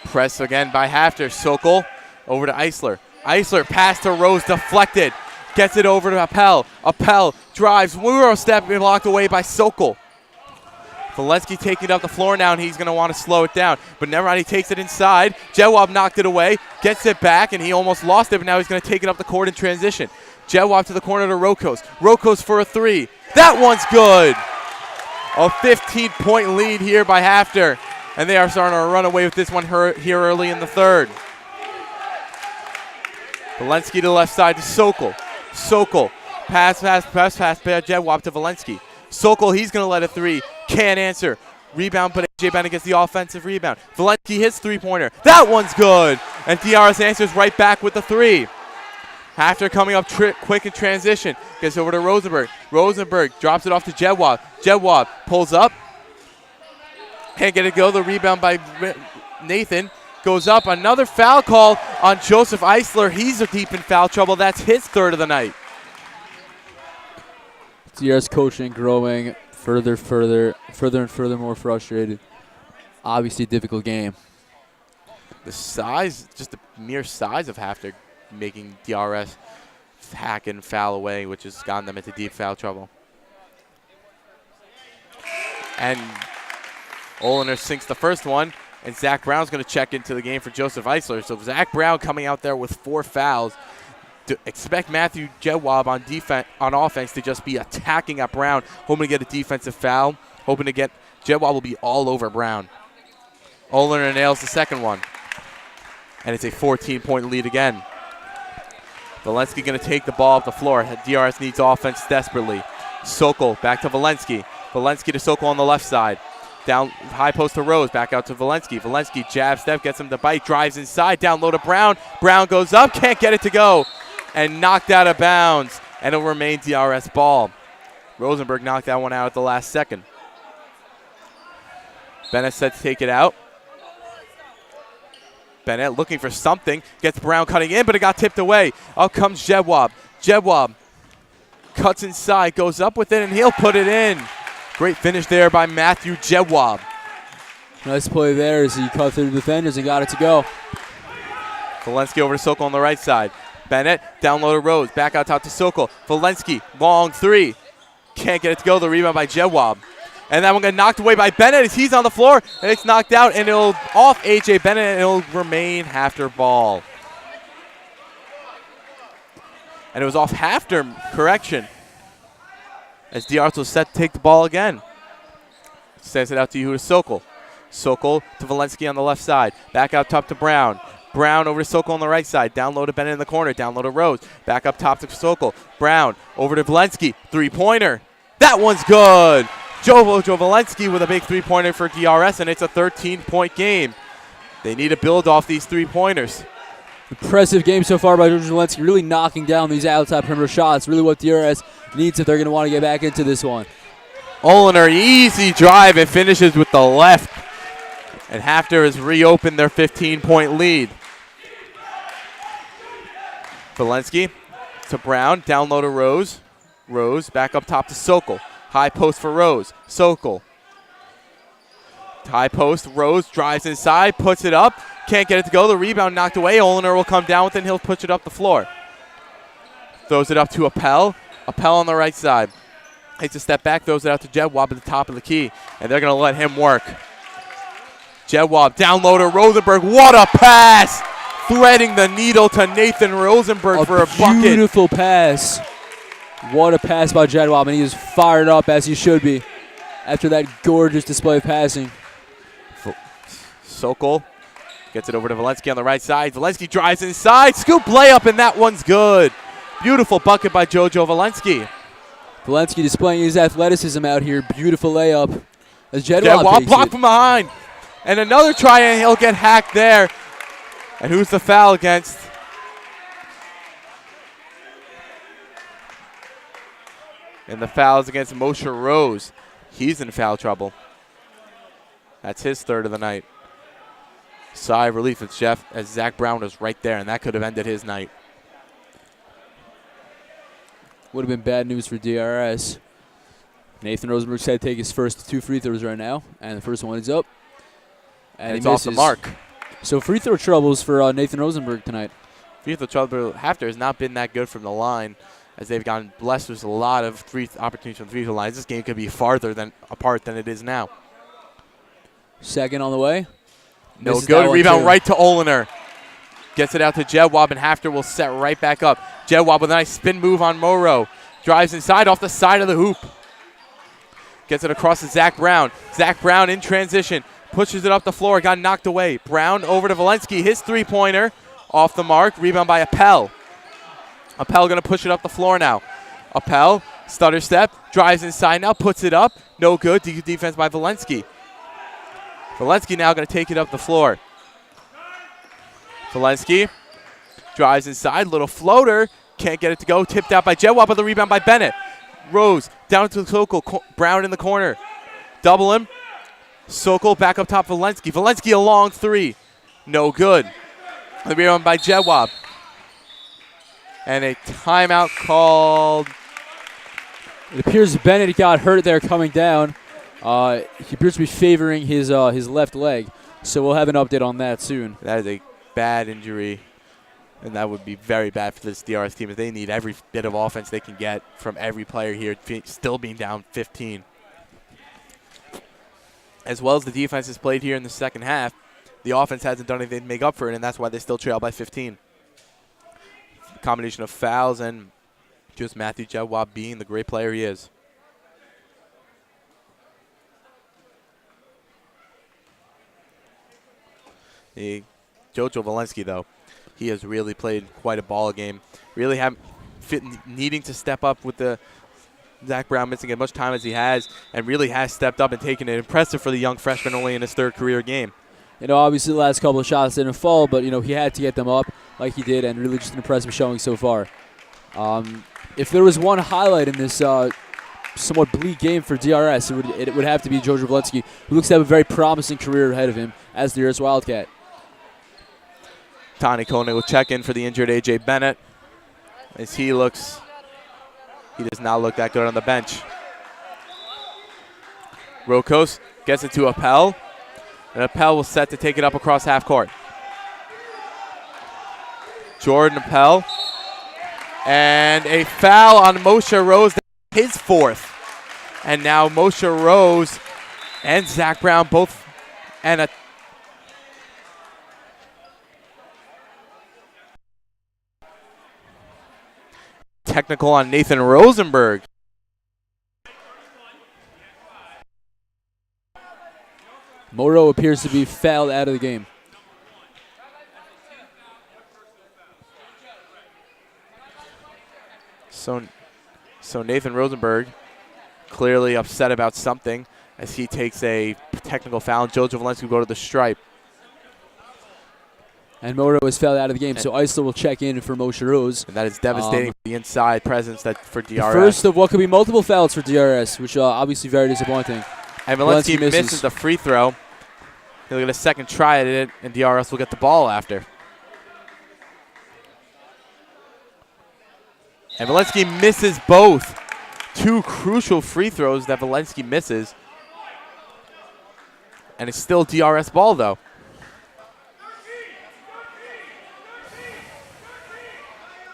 Press again by Hafter. Sokol over to Eisler. Eisler pass to Rose, deflected. Gets it over to Appel. Appel drives. Euro step blocked away by Sokol. Valensky taking it up the floor now, and he's going to want to slow it down. But never mind, he takes it inside. Jewab knocked it away, gets it back, and he almost lost it, but now he's going to take it up the court in transition. Jewab to the corner to Rokos. Rokos for a 3. That one's good. A 15-point lead here by Hafter, and they are starting to run away with this one here early in the third. Valensky to the left side to Sokol. Sokol, pass, Jewab to Valensky. Sokol, he's going to let a 3. Can't answer. Rebound, but AJ Bennett gets the offensive rebound. Valensky hits 3-pointer. That one's good. And DRS answers right back with the 3. Hafter coming up quick in transition. Gets over to Rosenberg. Rosenberg drops it off to Jewab. Jewab pulls up. Can't get it go. The rebound by Nathan goes up. Another foul call on Joseph Eisler. He's deep in foul trouble. That's his third of the night. DRS coaching growing further and further more frustrated. Obviously difficult game. The size, just the mere size of Hafter making DRS hack and foul away, which has gotten them into deep foul trouble. And Olener sinks the first one, and Zach Brown's going to check into the game for Joseph Eisler. So Zach Brown coming out there with 4 fouls. Expect Matthew Jewab on offense to just be attacking at Brown, hoping to get a defensive foul, hoping to get Jewab will be all over Brown. Olener nails the second one, and it's a 14-point lead again. Valensky going to take the ball off the floor. DRS needs offense desperately. Sokol back to Valensky. Valensky to Sokol on the left side. Down high post to Rose, back out to Valensky. Valensky jab step, gets him to bite, drives inside, down low to Brown. Brown goes up, can't get it to go, and knocked out of bounds, and it'll remain DRS ball. Rosenberg knocked that one out at the last second. Bennett set to take it out. Bennett looking for something, gets Brown cutting in, but it got tipped away. Up comes Jewab. Jewab cuts inside, goes up with it, and he'll put it in. Great finish there by Matthew Jewab. Nice play there as he cut through the defenders and got it to go. Valensky over to Sokol on the right side. Bennett down low to Rose. Back out top to Sokol. Valensky, long 3. Can't get it to go. The rebound by Jewab. And that one got knocked away by Bennett as he's on the floor. And it's knocked out, and it'll off AJ Bennett, and it'll remain Hafter ball. And it was off Hafter, correction, as DRS was set to take the ball again. Sends it out to Yehuda Sokol. Sokol to Valensky on the left side. Back out top to Brown. Brown over to Sokol on the right side. Down low to Bennett in the corner. Down low to Rose. Back up top to Sokol. Brown over to Valensky. 3-pointer. That one's good. Joe Valensky with a big 3-pointer for DRS, and it's a 13-point game. They need to build off these 3-pointers. Impressive game so far by Joe Valensky, really knocking down these outside perimeter shots. Really what DRS needs if they're going to want to get back into this one. Olener, easy drive, and finishes with the left. And Hafter has reopened their 15-point lead. Valensky to Brown, down low to Rose. Rose back up top to Sokol. High post for Rose. Sokol. High post, Rose drives inside, puts it up. Can't get it to go. The rebound knocked away. Olener will come down with it, and he'll push it up the floor. Throws it up to Appel. Appel on the right side. Takes a step back, throws it out to Jewab at the top of the key, and they're going to let him work. Jewab down low to Rosenberg. What a pass! Threading the needle to Nathan Rosenberg for a bucket. Beautiful pass. What a pass by Jedwab, and he is fired up as he should be after that gorgeous display of passing. Sokol gets it over to Valensky on the right side. Valensky drives inside. Scoop layup, and that one's good. Beautiful bucket by Jojo Valensky. Valensky displaying his athleticism out here. Beautiful layup. As Jedwab blocked from behind. And another try, and he'll get hacked there. And who's the foul against? And the foul is against Moshe Rose. He's in foul trouble. That's his third of the night. Sigh of relief as Zach Brown was right there, and that could have ended his night. Would have been bad news for DRS. Nathan Rosenberg's had to take his first 2 free throws right now, and the first one is up. And it's he off the mark. So free throw troubles for Nathan Rosenberg tonight. Free throw trouble. HAFTR has not been that good from the line, as they've gotten blessed with a lot of opportunities from the free throw line. This game could be farther apart than it is now. Second on the way. No good. Rebound right to Olener. Gets it out to Jedwab, and HAFTR will set right back up. Jedwab with a nice spin move on Morrow. Drives inside off the side of the hoop. Gets it across to Zach Brown. Zach Brown in transition. Pushes it up the floor. Got knocked away. Brown over to Valensky. His three-pointer off the mark. Rebound by Appel. Appel going to push it up the floor now. Appel, stutter step. Drives inside now. Puts it up. No good. Defense by Valensky. Valensky now going to take it up the floor. Valensky drives inside, little floater, can't get it to go, tipped out by Jedwab, but the rebound by Bennett. Rose down to Sokol, Brown in the corner. Double him. Sokol back up top, Valensky. Valensky a long three. No good. The rebound by Jedwab. And a timeout called. It appears Bennett got hurt there coming down. He appears to be favoring his left leg, so we'll have an update on that soon. That is a bad injury, and that would be very bad for this DRS team, as they need every bit of offense they can get from every player here, still being down 15. As well as the defense has played here in the second half, the offense hasn't done anything to make up for it, and that's why they still trail by 15. A combination of fouls and just Matthew Jedwab being the great player he is. Jojo Valensky, though, he has really played quite a ball game. Really needing to step up with the Zach Brown missing as much time as he has, and really has stepped up and taken it. Impressive for the young freshman, only in his third career game. You know, obviously the last couple of shots didn't fall, but, you know, he had to get them up like he did, and really just an impressive showing so far. If there was one highlight in this somewhat bleak game for DRS, it would have to be Jojo Valensky, who looks to have a very promising career ahead of him as the DRS Wildcat. Tani Koenig will check in for the injured A.J. Bennett, as he does not look that good on the bench. Rokos gets it to Appel, and Appel will set to take it up across half court. Jordan Appel, and a foul on Moshe Rose, his fourth. And now Moshe Rose and Zach Brown both, and a technical on Nathan Rosenberg. Morrow appears to be fouled out of the game. So Nathan Rosenberg clearly upset about something as he takes a technical foul. Jojo Valensky will go to the stripe. And Morrow is fouled out of the game, so Eisler will check in for Moshe Rose. And that is devastating for the inside presence for DRS. The first of what could be multiple fouls for DRS, which obviously very disappointing. And Valensky misses the free throw. He'll get a second try at it, and DRS will get the ball after. And Valensky misses both. Two crucial free throws that Valensky misses. And it's still DRS ball, though.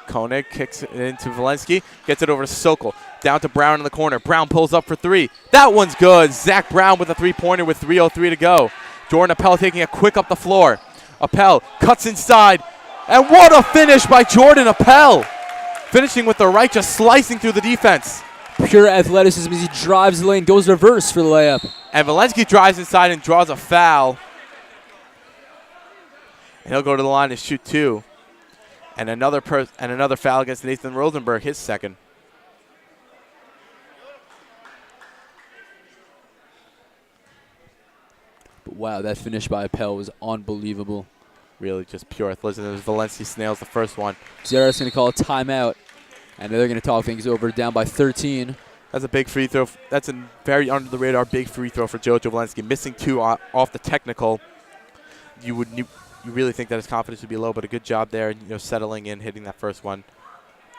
Koenig kicks it into Valensky, gets it over to Sokol. Down to Brown in the corner. Brown pulls up for three. That one's good. Zach Brown with a three-pointer with 3:03 to go. Jordan Appel taking a quick up the floor. Appel cuts inside. And what a finish by Jordan Appel. finishing with the right, just slicing through the defense. Pure athleticism as he drives the lane, goes reverse for the layup. And Valensky drives inside and draws a foul. And he'll go to the line to shoot 2. And another foul against Nathan Rosenberg, his second. But wow, that finish by Appel was unbelievable. Really just pure athleticism. Valensky snails the first one. DRS going to call a timeout, and they're going to talk things over, down by 13. That's a big free throw. That's a very under-the-radar big free throw for Jojo Valensky. Missing 2 off the technical. You really think that his confidence would be low, but a good job there, settling in, hitting that first one.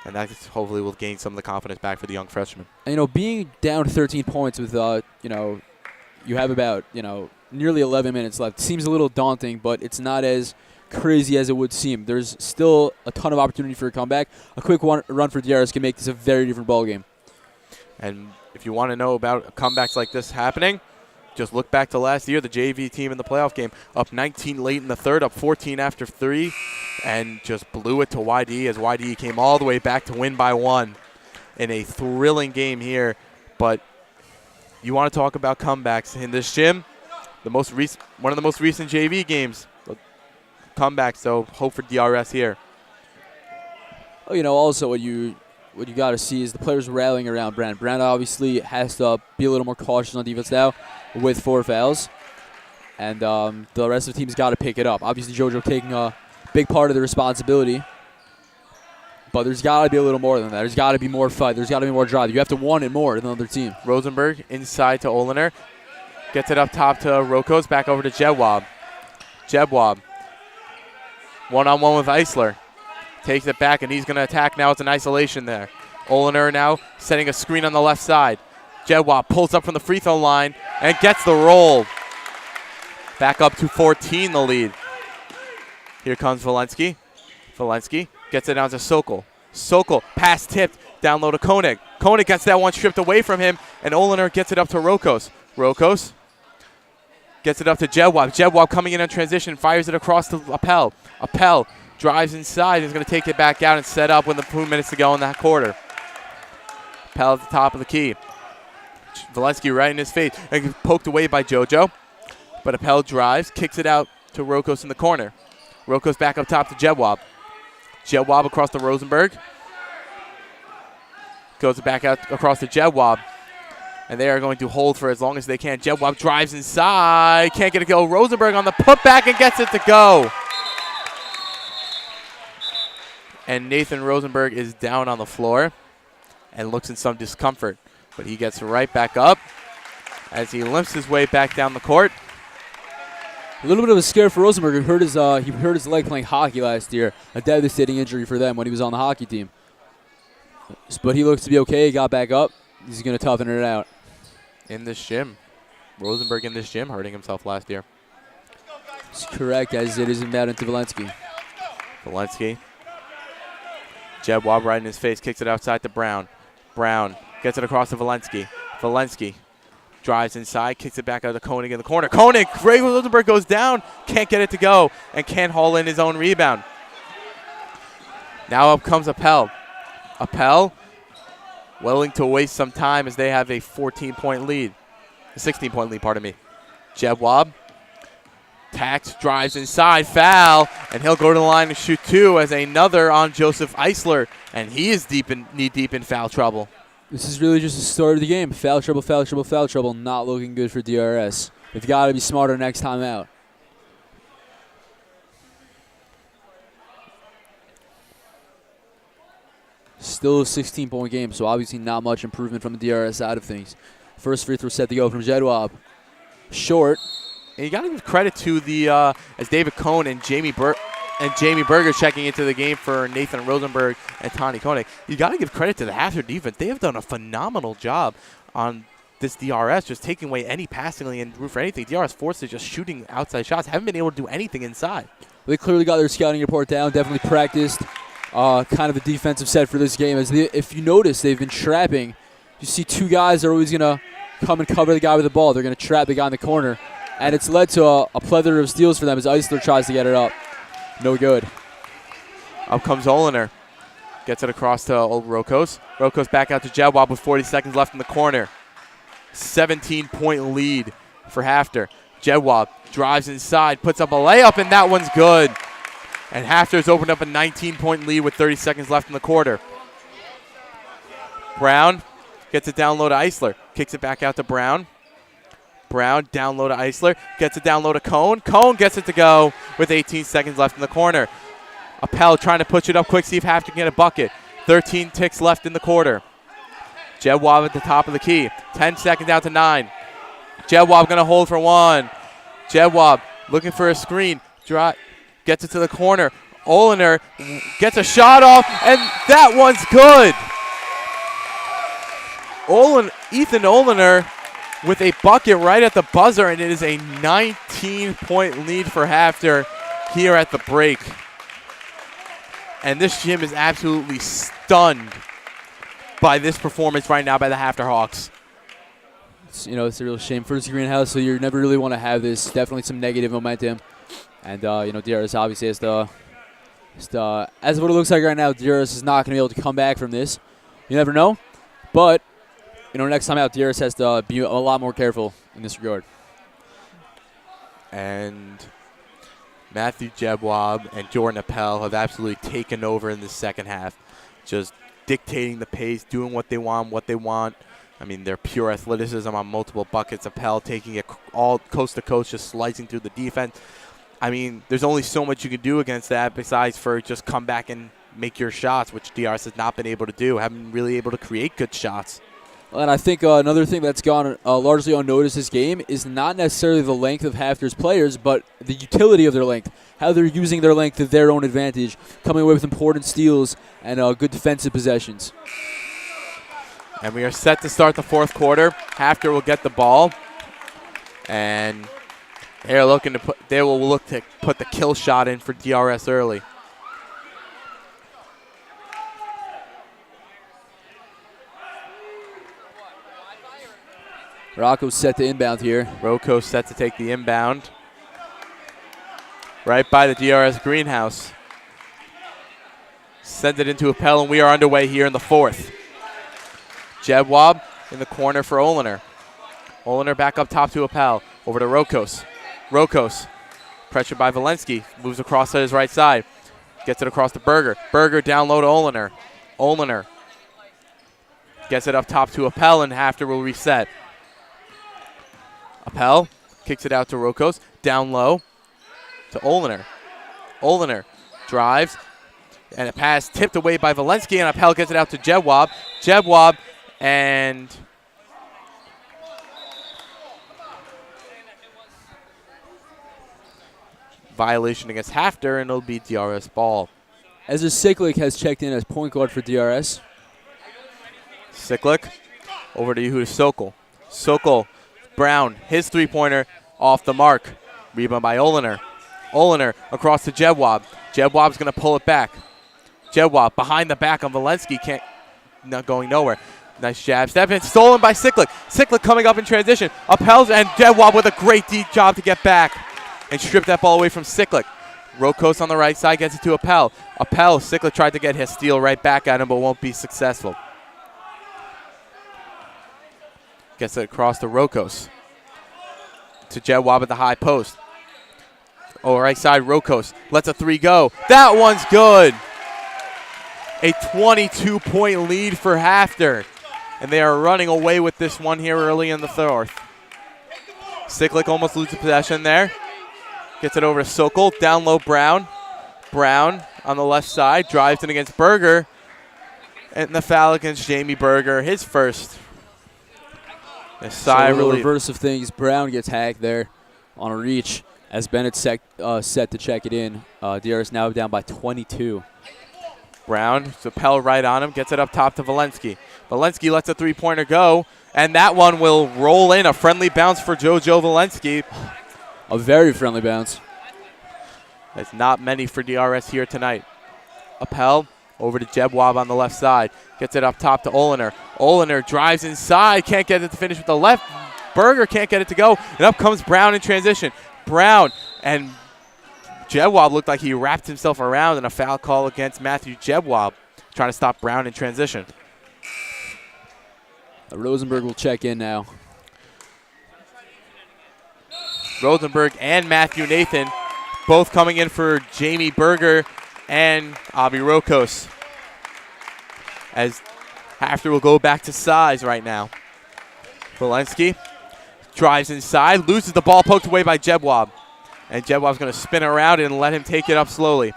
And that hopefully will gain some of the confidence back for the young freshman. And, being down 13 points with, you have about, nearly 11 minutes left seems a little daunting, but it's not as crazy as it would seem. There's still a ton of opportunity for a comeback. A quick run for DRS can make this a very different ballgame. And if you want to know about comebacks like this happening, just look back to last year, the JV team in the playoff game, up 19 late in the third, up 14 after 3, and just blew it to YD as YD came all the way back to win by 1 in a thrilling game here. But you want to talk about comebacks in this gym, one of the most recent JV games. Comeback, so hope for DRS here. Also what you got to see is the players rallying around Brown. Brown obviously has to be a little more cautious on defense now with 4 fouls, and the rest of the team's got to pick it up. Obviously, JoJo taking a big part of the responsibility, but there's got to be a little more than that. There's got to be more fight. There's got to be more drive. You have to want it more than the other team. Rosenberg inside to Oliner. Gets it up top to Rokos. Back over to Jedwab. Jedwab. One-on-one with Eisler. Takes it back, and he's going to attack now. It's an isolation there. Oliner now setting a screen on the left side. Jedwab pulls up from the free throw line and gets the roll. Back up to 14, the lead. Here comes Valensky. Valensky gets it down to Sokol. Sokol, pass tipped, down low to Koenig. Koenig gets that one stripped away from him, and Oliner gets it up to Rokos. Rokos gets it up to Jedwab. Jedwab coming in on transition, fires it across to Appel. Appel drives inside. He's going to take it back out and set up with 2 minutes to go in that quarter. Appel at the top of the key. Valensky right in his face. And poked away by JoJo. But Appel drives, kicks it out to Rokos in the corner. Rokos back up top to Jedwab. Jedwab across to Rosenberg. Goes back out across to Jedwab. And they are going to hold for as long as they can. Jedwab drives inside. Can't get it to go. Rosenberg on the putback and gets it to go. And Nathan Rosenberg is down on the floor and looks in some discomfort. But he gets right back up as he limps his way back down the court. A little bit of a scare for Rosenberg. He hurt his leg playing hockey last year. A devastating injury for them when he was on the hockey team. But he looks to be okay. He got back up. He's going to toughen it out. In this gym. Rosenberg in this gym hurting himself last year. That's correct, as it is inbound into Valensky. Valensky. Jedwab right in his face, kicks it outside to Brown. Brown gets it across to Valensky. Valensky drives inside, kicks it back out to Koenig in the corner. Koenig, Ray Rosenberg goes down, can't get it to go, and can't haul in his own rebound. Now up comes Appel. Appel willing to waste some time as they have a 14-point lead. A 16-point lead, pardon me. Jedwab. Tax drives inside, foul, and he'll go to the line to shoot 2 as another on Joseph Eisler, and he is knee-deep in foul trouble. This is really just the start of the game. Foul trouble, foul trouble, foul trouble. Not looking good for DRS. They've got to be smarter next time out. Still a 16-point game, so obviously not much improvement from the DRS side of things. First free throw set to go from Jedwab. Short. And you got to give credit to the as David Cohn and Jamie Berger checking into the game for Nathan Rosenberg and Tani Koenig. You got to give credit to the HAFTR defense. They have done a phenomenal job on this DRS, just taking away any passing lane and room for anything. DRS forced to just shooting outside shots. Haven't been able to do anything inside. They clearly got their scouting report down. Definitely practiced kind of a defensive set for this game. If you notice, they've been trapping. You see 2 guys are always going to come and cover the guy with the ball. They're going to trap the guy in the corner. And it's led to a plethora of steals for them as Eisler tries to get it up. No good. Up comes Oliner. Gets it across to old Rokos. Rokos back out to Jedwab with 40 seconds left in the corner. 17-point lead for Hafter. Jedwab drives inside, puts up a layup, and that one's good. And Hafter's opened up a 19-point lead with 30 seconds left in the quarter. Brown gets it down low to Eisler. Kicks it back out to Brown. Brown down low to Eisler. Gets it down low to Cone. Cone gets it to go with 18 seconds left in the corner. Appel trying to push it up quick, see if Hafter can get a bucket. 13 ticks left in the quarter. Jedwab at the top of the key. 10 seconds down to 9. Jedwab going to hold for one. Jedwab looking for a screen. Gets it to the corner. Oliner gets a shot off, and that one's good. Ethan Oliner with a bucket right at the buzzer, and it is a 19-point lead for Hafter here at the break. And this gym is absolutely stunned by this performance right now by the Hafter Hawks. It's a real shame for the greenhouse, so you never really want to have this. Definitely some negative momentum. And, DRS obviously has as what it looks like right now, DRS is not going to be able to come back from this. You never know. But, next time out, DRS has to be a lot more careful in this regard. And Matthew Jedwab and Jordan Appel have absolutely taken over in the second half, just dictating the pace, doing what they want. I mean, they're pure athleticism on multiple buckets. Appel taking it all coast to coast, just slicing through the defense. I mean, there's only so much you can do against that besides for just come back and make your shots, which DRS has not been able to do, haven't been really able to create good shots. And I think another thing that's gone largely unnoticed this game is not necessarily the length of Hafter's players, but the utility of their length, how they're using their length to their own advantage, coming away with important steals and good defensive possessions. And we are set to start the fourth quarter. Hafter will get the ball, and they will look to put the kill shot in for DRS early. Rocco's set to inbound here. Rocco's set to take the inbound. Right by the DRS greenhouse. Sends it into Appel, and we are underway here in the fourth. Jedwab in the corner for Oliner. Oliner back up top to Appel. Over to Rokos. Rokos, pressured by Valensky, moves across to his right side. Gets it across to Berger. Berger down low to Oliner. Oliner gets it up top to Appel, and Hafter will reset. Appel kicks it out to Rokos. Down low to Oliner. Oliner drives, and a pass tipped away by Valensky, and Appel gets it out to Jedwab. Jedwab, and violation against Hafter, and it'll be DRS ball. Ezra Siklik has checked in as point guard for DRS. Siklik over to Yehuda Sokol. Sokol, Brown, his three-pointer off the mark. Rebound by Oliner. Oliner across to Jedwab. Jedwab's going to pull it back. Jedwab behind the back on Valensky, not going nowhere. Nice jab step, and stolen by Siklik. Siklik coming up in transition. Appels, and Jedwab with a great deep job to get back and strip that ball away from Siklik. Rokos on the right side gets it to Appel. Appel, Siklik tried to get his steal right back at him, but won't be successful. Gets it across to Rokos. To Jedwab at the high post. Right side, Rokos lets a three go. That one's good. A 22-point lead for Hafter. And they are running away with this one here early in the fourth. Siklik almost loses possession there. Gets it over to Sokol. Down low, Brown. Brown on the left side. Drives in against Berger. And the foul against Jamie Berger. His first. A little reverse of things. Brown gets hacked there on a reach as Bennett set to check it in. DRS now down by 22. Brown, Appel right on him, gets it up top to Valensky. Valensky lets a three-pointer go, and that one will roll in. A friendly bounce for JoJo Valensky. A very friendly bounce. There's not many for DRS here tonight. Appel over to Jedwab on the left side. Gets it up top to Oliner. Oliner drives inside, can't get it to finish with the left. Berger can't get it to go, and up comes Brown in transition. Brown, and Jedwab looked like he wrapped himself around, and a foul call against Matthew Jedwab. trying to stop Brown in transition. Rosenberg will check in now. Rosenberg and Matthew Nathan both coming in for Jamie Berger and Avi Rokos. As Hafner will go back to size right now. Walensky drives inside, loses the ball, poked away by Jebwab. And Jebwab's going to spin around and let him take it up slowly.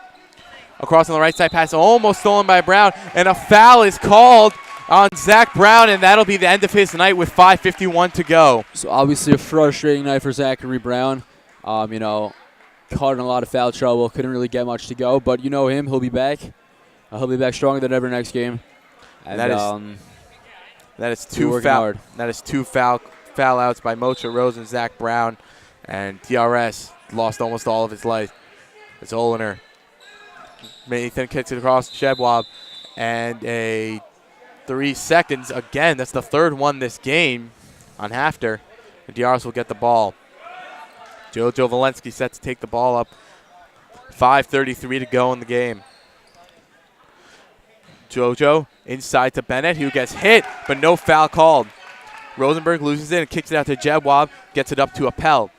Across on the right side pass, almost stolen by Brown. And a foul is called on Zach Brown, and that'll be the end of his night with 5:51 to go. So obviously a frustrating night for Zachary Brown. Caught in a lot of foul trouble. Couldn't really get much to go, but you know him. He'll be back. He'll be back stronger than ever next game. And that is two foul outs by Moshe Rose and Zach Brown, and DRS lost almost all of his life. It's Olener. Nathan kicks it across Jebwab, and a 3 seconds again. That's the third one this game on Hafter. And DRS will get the ball. Jojo Walensky set to take the ball up. 5:33 to go in the game. Jojo inside to Bennett, who gets hit, but no foul called. Rosenberg loses it and kicks it out to Jebwab, gets it up to Appel.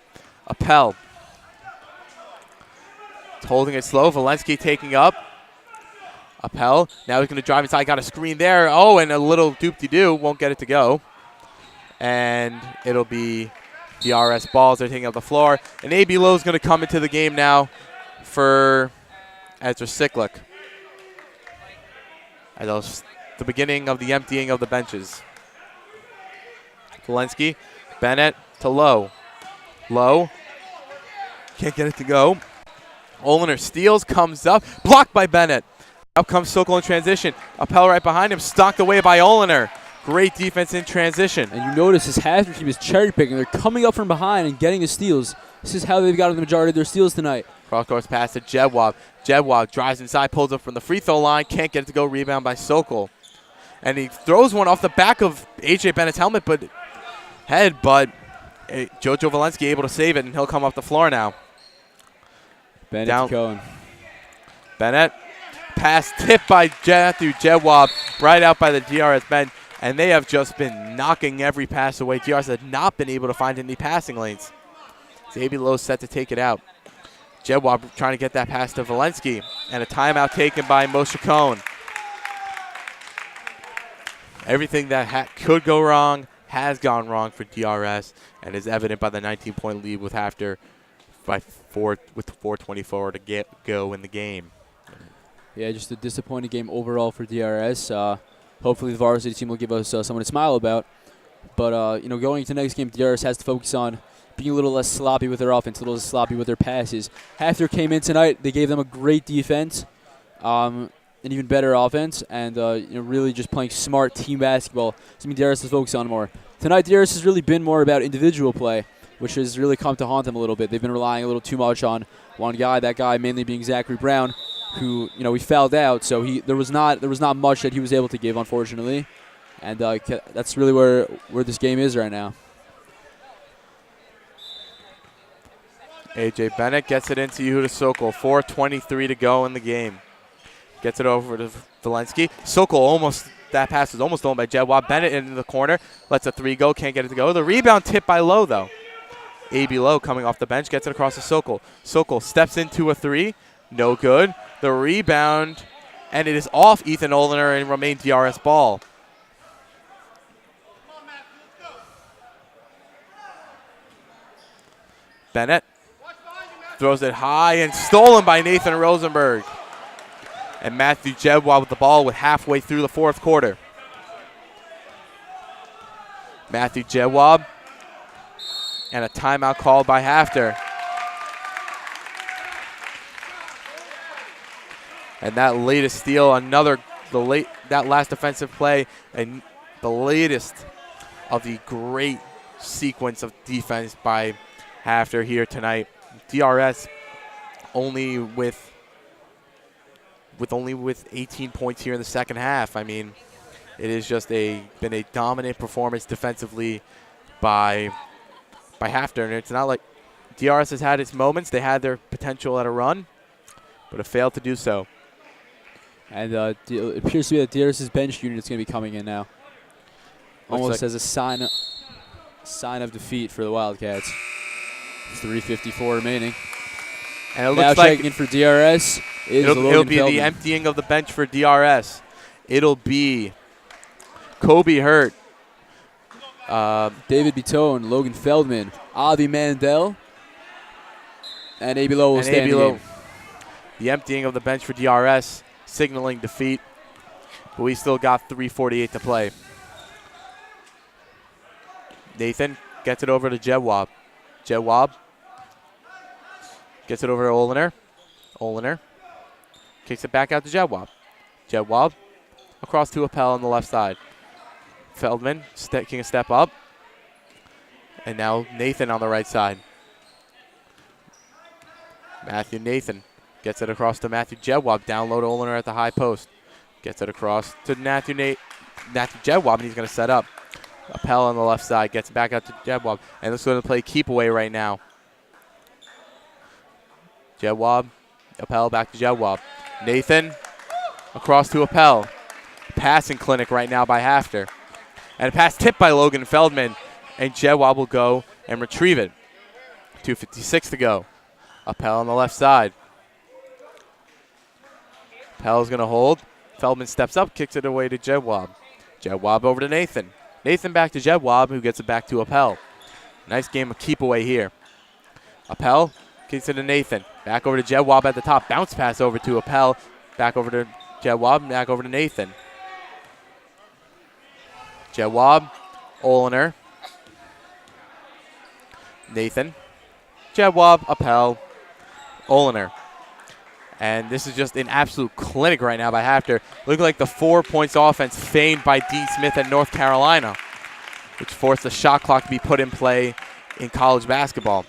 Appel holding it slow. Walensky taking up. Appel, now he's going to drive inside, got a screen there. Oh, and a little doop-de-doo, won't get it to go. And it'll be DRS balls. They're taking up the floor. And A.B. Lowe's going to come into the game now for Ezra Siklik. At the beginning of the emptying of the benches. Walensky, Bennett to Lowe. Lowe, can't get it to go. Olener steals, comes up, blocked by Bennett. Up comes Sokol in transition. Appel right behind him, stalked away by Olener. Great defense in transition. And you notice his Hafner team is cherry picking. They're coming up from behind and getting the steals. This is how they've gotten the majority of their steals tonight. Cross-course pass to Jebwab. Jebwab drives inside, pulls up from the free throw line, can't get it to go. Rebound by Sokol. And he throws one off the back of A.J. Bennett's helmet, but Jojo Walensky able to save it, and he'll come off the floor now. Bennett Down. to Cohen. Bennett. Pass tipped by Matthew Jebwab right out by the DRS bench, and they have just been knocking every pass away. DRS has not been able to find any passing lanes. Xavier Lowe set to take it out. Jebwab trying to get that pass to Walensky, and a timeout taken by Moshe Cohn. Everything that could go wrong has gone wrong for DRS, and is evident by the 19-point lead with Hafter with 4:24 to go in the game. Yeah, just a disappointing game overall for DRS. Hopefully the varsity team will give us someone to smile about. But, going into next game, DRS has to focus on being a little less sloppy with their offense, a little less sloppy with their passes. Hafner came in tonight. They gave them a great defense, an even better offense, and really just playing smart team basketball. Something DRS has focused on more. Tonight, DRS has really been more about individual play, which has really come to haunt them a little bit. They've been relying a little too much on one guy, that guy mainly being Zachary Brown, who, he fouled out, so there was not much that he was able to give, unfortunately. And that's really where this game is right now. A.J. Bennett gets it into Yehuda Sokol. 4:23 to go in the game. Gets it over to Walensky. Sokol that pass was almost stolen by Jebwab. Bennett into the corner. Lets a three go. Can't get it to go. The rebound tipped by Lowe, though. A.B. Lowe coming off the bench. Gets it across to Sokol. Sokol steps into a three. No good. The rebound. And it is off Ethan Olener and remains DRS ball. Bennett throws it high and stolen by Nathan Rosenberg. And Matthew Jebwab with the ball with halfway through the fourth quarter. Matthew Jebwab and a timeout called by Hafter. And that latest steal, that last defensive play, and the latest of the great sequence of defense by Hafter here tonight. DRS only with 18 points here in the second half. I mean, it has just been a dominant performance defensively by Hafter, and it's not like DRS has had its moments. They had their potential at a run, but have failed to do so. And it appears to be that DRS's bench unit is going to be coming in now. Almost as a sign of defeat for the Wildcats. 3:54 remaining. And it now looks like checking in for DRS is it'll be Feldman. the emptying of the bench for DRS. It'll be Kobe Hurt, David Bitone, Logan Feldman, Avi Mandel, and A.B. Lowe will stand in the game. The emptying of the bench for DRS, signaling defeat. But we still got 3:48 to play. Nathan gets it over to Jedwab. Jedwab gets it over to Oliner. Oliner kicks it back out to Jedwab. Jedwab across to Appel on the left side. Feldman taking a step up. And now Nathan on the right side. Matthew Nathan gets it across to Matthew Jedwab. Down low to Oliner at the high post. Gets it across to Matthew Jedwab, and he's going to set up. Appel on the left side gets it back out to Jedwab. And this is going to play keep away right now. Jedwab, Appel back to Jedwab. Nathan across to Appel. Passing clinic right now by Hafner. And a pass tipped by Logan Feldman. And Jedwab will go and retrieve it. 2:56 to go. Appel on the left side. Appel's going to hold. Feldman steps up, kicks it away to Jedwab. Jedwab over to Nathan. Nathan back to Jedwab, who gets it back to Appel. Nice game of keep away here. Appel kicks it to Nathan. Back over to Jedwab at the top. Bounce pass over to Appel. Back over to Jedwab, back over to Nathan. Jedwab, Oliner. Nathan. Jedwab, Appel, Oliner. And this is just an absolute clinic right now by Hafner. Looking like the 4 points offense feigned by D. Smith at North Carolina, which forced the shot clock to be put in play in college basketball.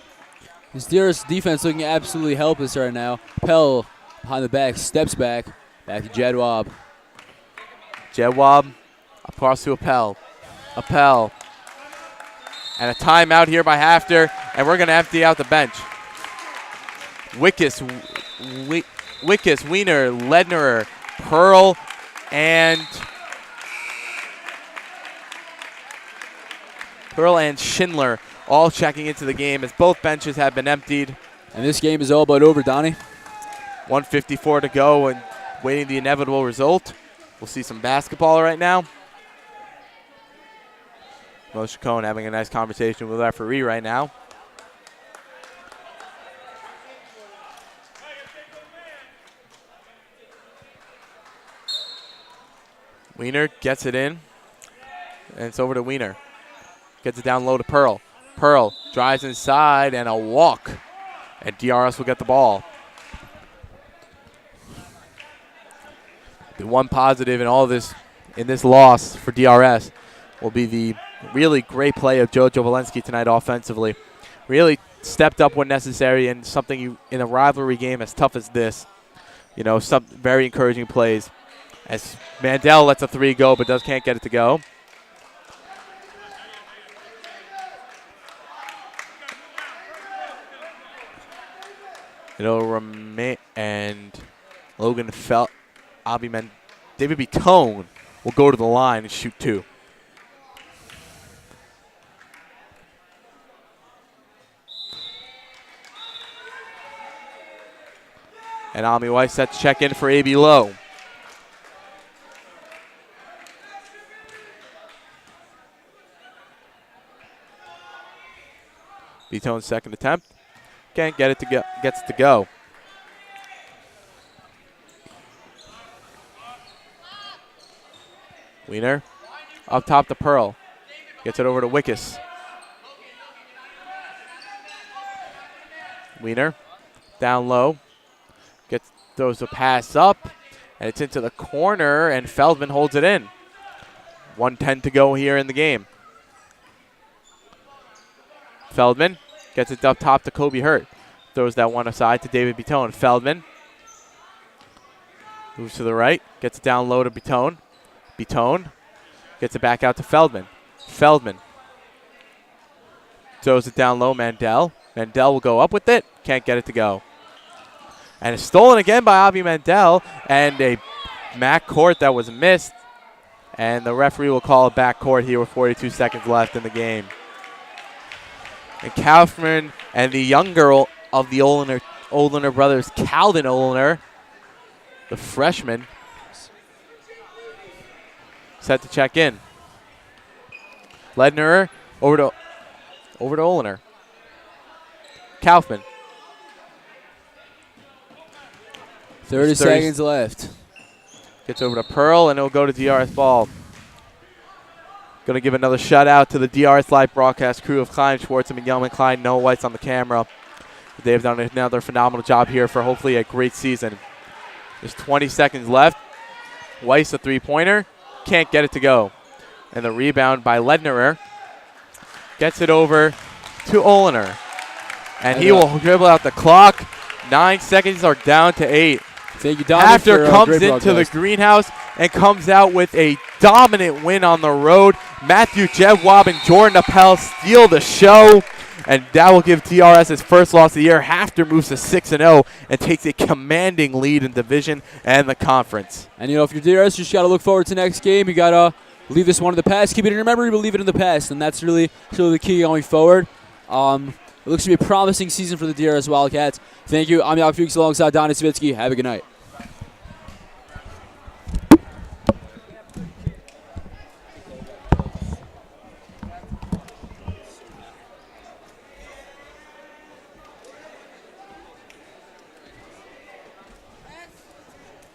His DRS defense looking absolutely helpless right now. Appel behind the back, steps back to Jedwab. Jedwab across to Appel. Appel. And a timeout here by Hafner, and we're going to empty out the bench. Wickus, Wiener, Lednerer, Pearl, and Schindler all checking into the game as both benches have been emptied. And this game is all but over, Donnie. 1:54 to go and waiting the inevitable result. We'll see some basketball right now. Moshe Cohn having a nice conversation with the referee right now. Wiener gets it in, and it's over to Wiener. Gets it down low to Pearl. Pearl drives inside and a walk, and DRS will get the ball. The one positive in all of this, in this loss for DRS, will be the really great play of Jojo Walensky tonight offensively. Really stepped up when necessary, and something you in a rivalry game as tough as this, you know, some very encouraging plays. As Mandel lets a three go, but can't get it to go. It'll remain, and Logan David Bitone will go to the line and shoot two. And Ami Weiss set to check in for A.B. Lowe. Bitone's second attempt. Can't get it to go. Gets it to go. Wiener up top to Pearl. Gets it over to Wickus. Wiener down low. Throws a pass up, and it's into the corner, and Feldman holds it in. 1:10 to go here in the game. Feldman gets it up top to Kobe Hurt. Throws that one aside to David Bitone. Feldman moves to the right, gets it down low to Bitone. Bitone gets it back out to Feldman. Feldman throws it down low, Mandel. Mandel will go up with it, can't get it to go. And it's stolen again by Avi Mandel, and a backcourt that was missed. And the referee will call it backcourt here with 42 seconds left in the game. And Kaufman and the young girl of the Oliner brothers, Calvin Oliner, the freshman, set to check in. Ledner over to Oliner. Kaufman. 30 seconds left. Gets over to Pearl, and it'll go to DRS ball. Going to give another shout out to the DRS live broadcast crew of Klein, Schwartzman, Yelman, Klein, Noah White's on the camera. They've done another phenomenal job here for hopefully a great season. There's 20 seconds left. Weiss, a three-pointer. Can't get it to go. And the rebound by Lednerer gets it over to Oliner. And he will dribble out the clock. 9 seconds are down to 8. Thank you, Dominic. Hafner comes into the greenhouse and comes out with a dominant win on the road. Matthew Jedwab and Jordan Appel steal the show, and that will give DRS his first loss of the year. Hafner moves to 6-0 and takes a commanding lead in division and the conference. And, if you're DRS, you just got to look forward to the next game. You got to leave this one in the past. Keep it in your memory, but leave it in the past, and that's really the key going forward. It looks to be a promising season for the DRS Wildcats. Thank you. I'm Jan Fuchs alongside Donnie Savitsky. Have a good night.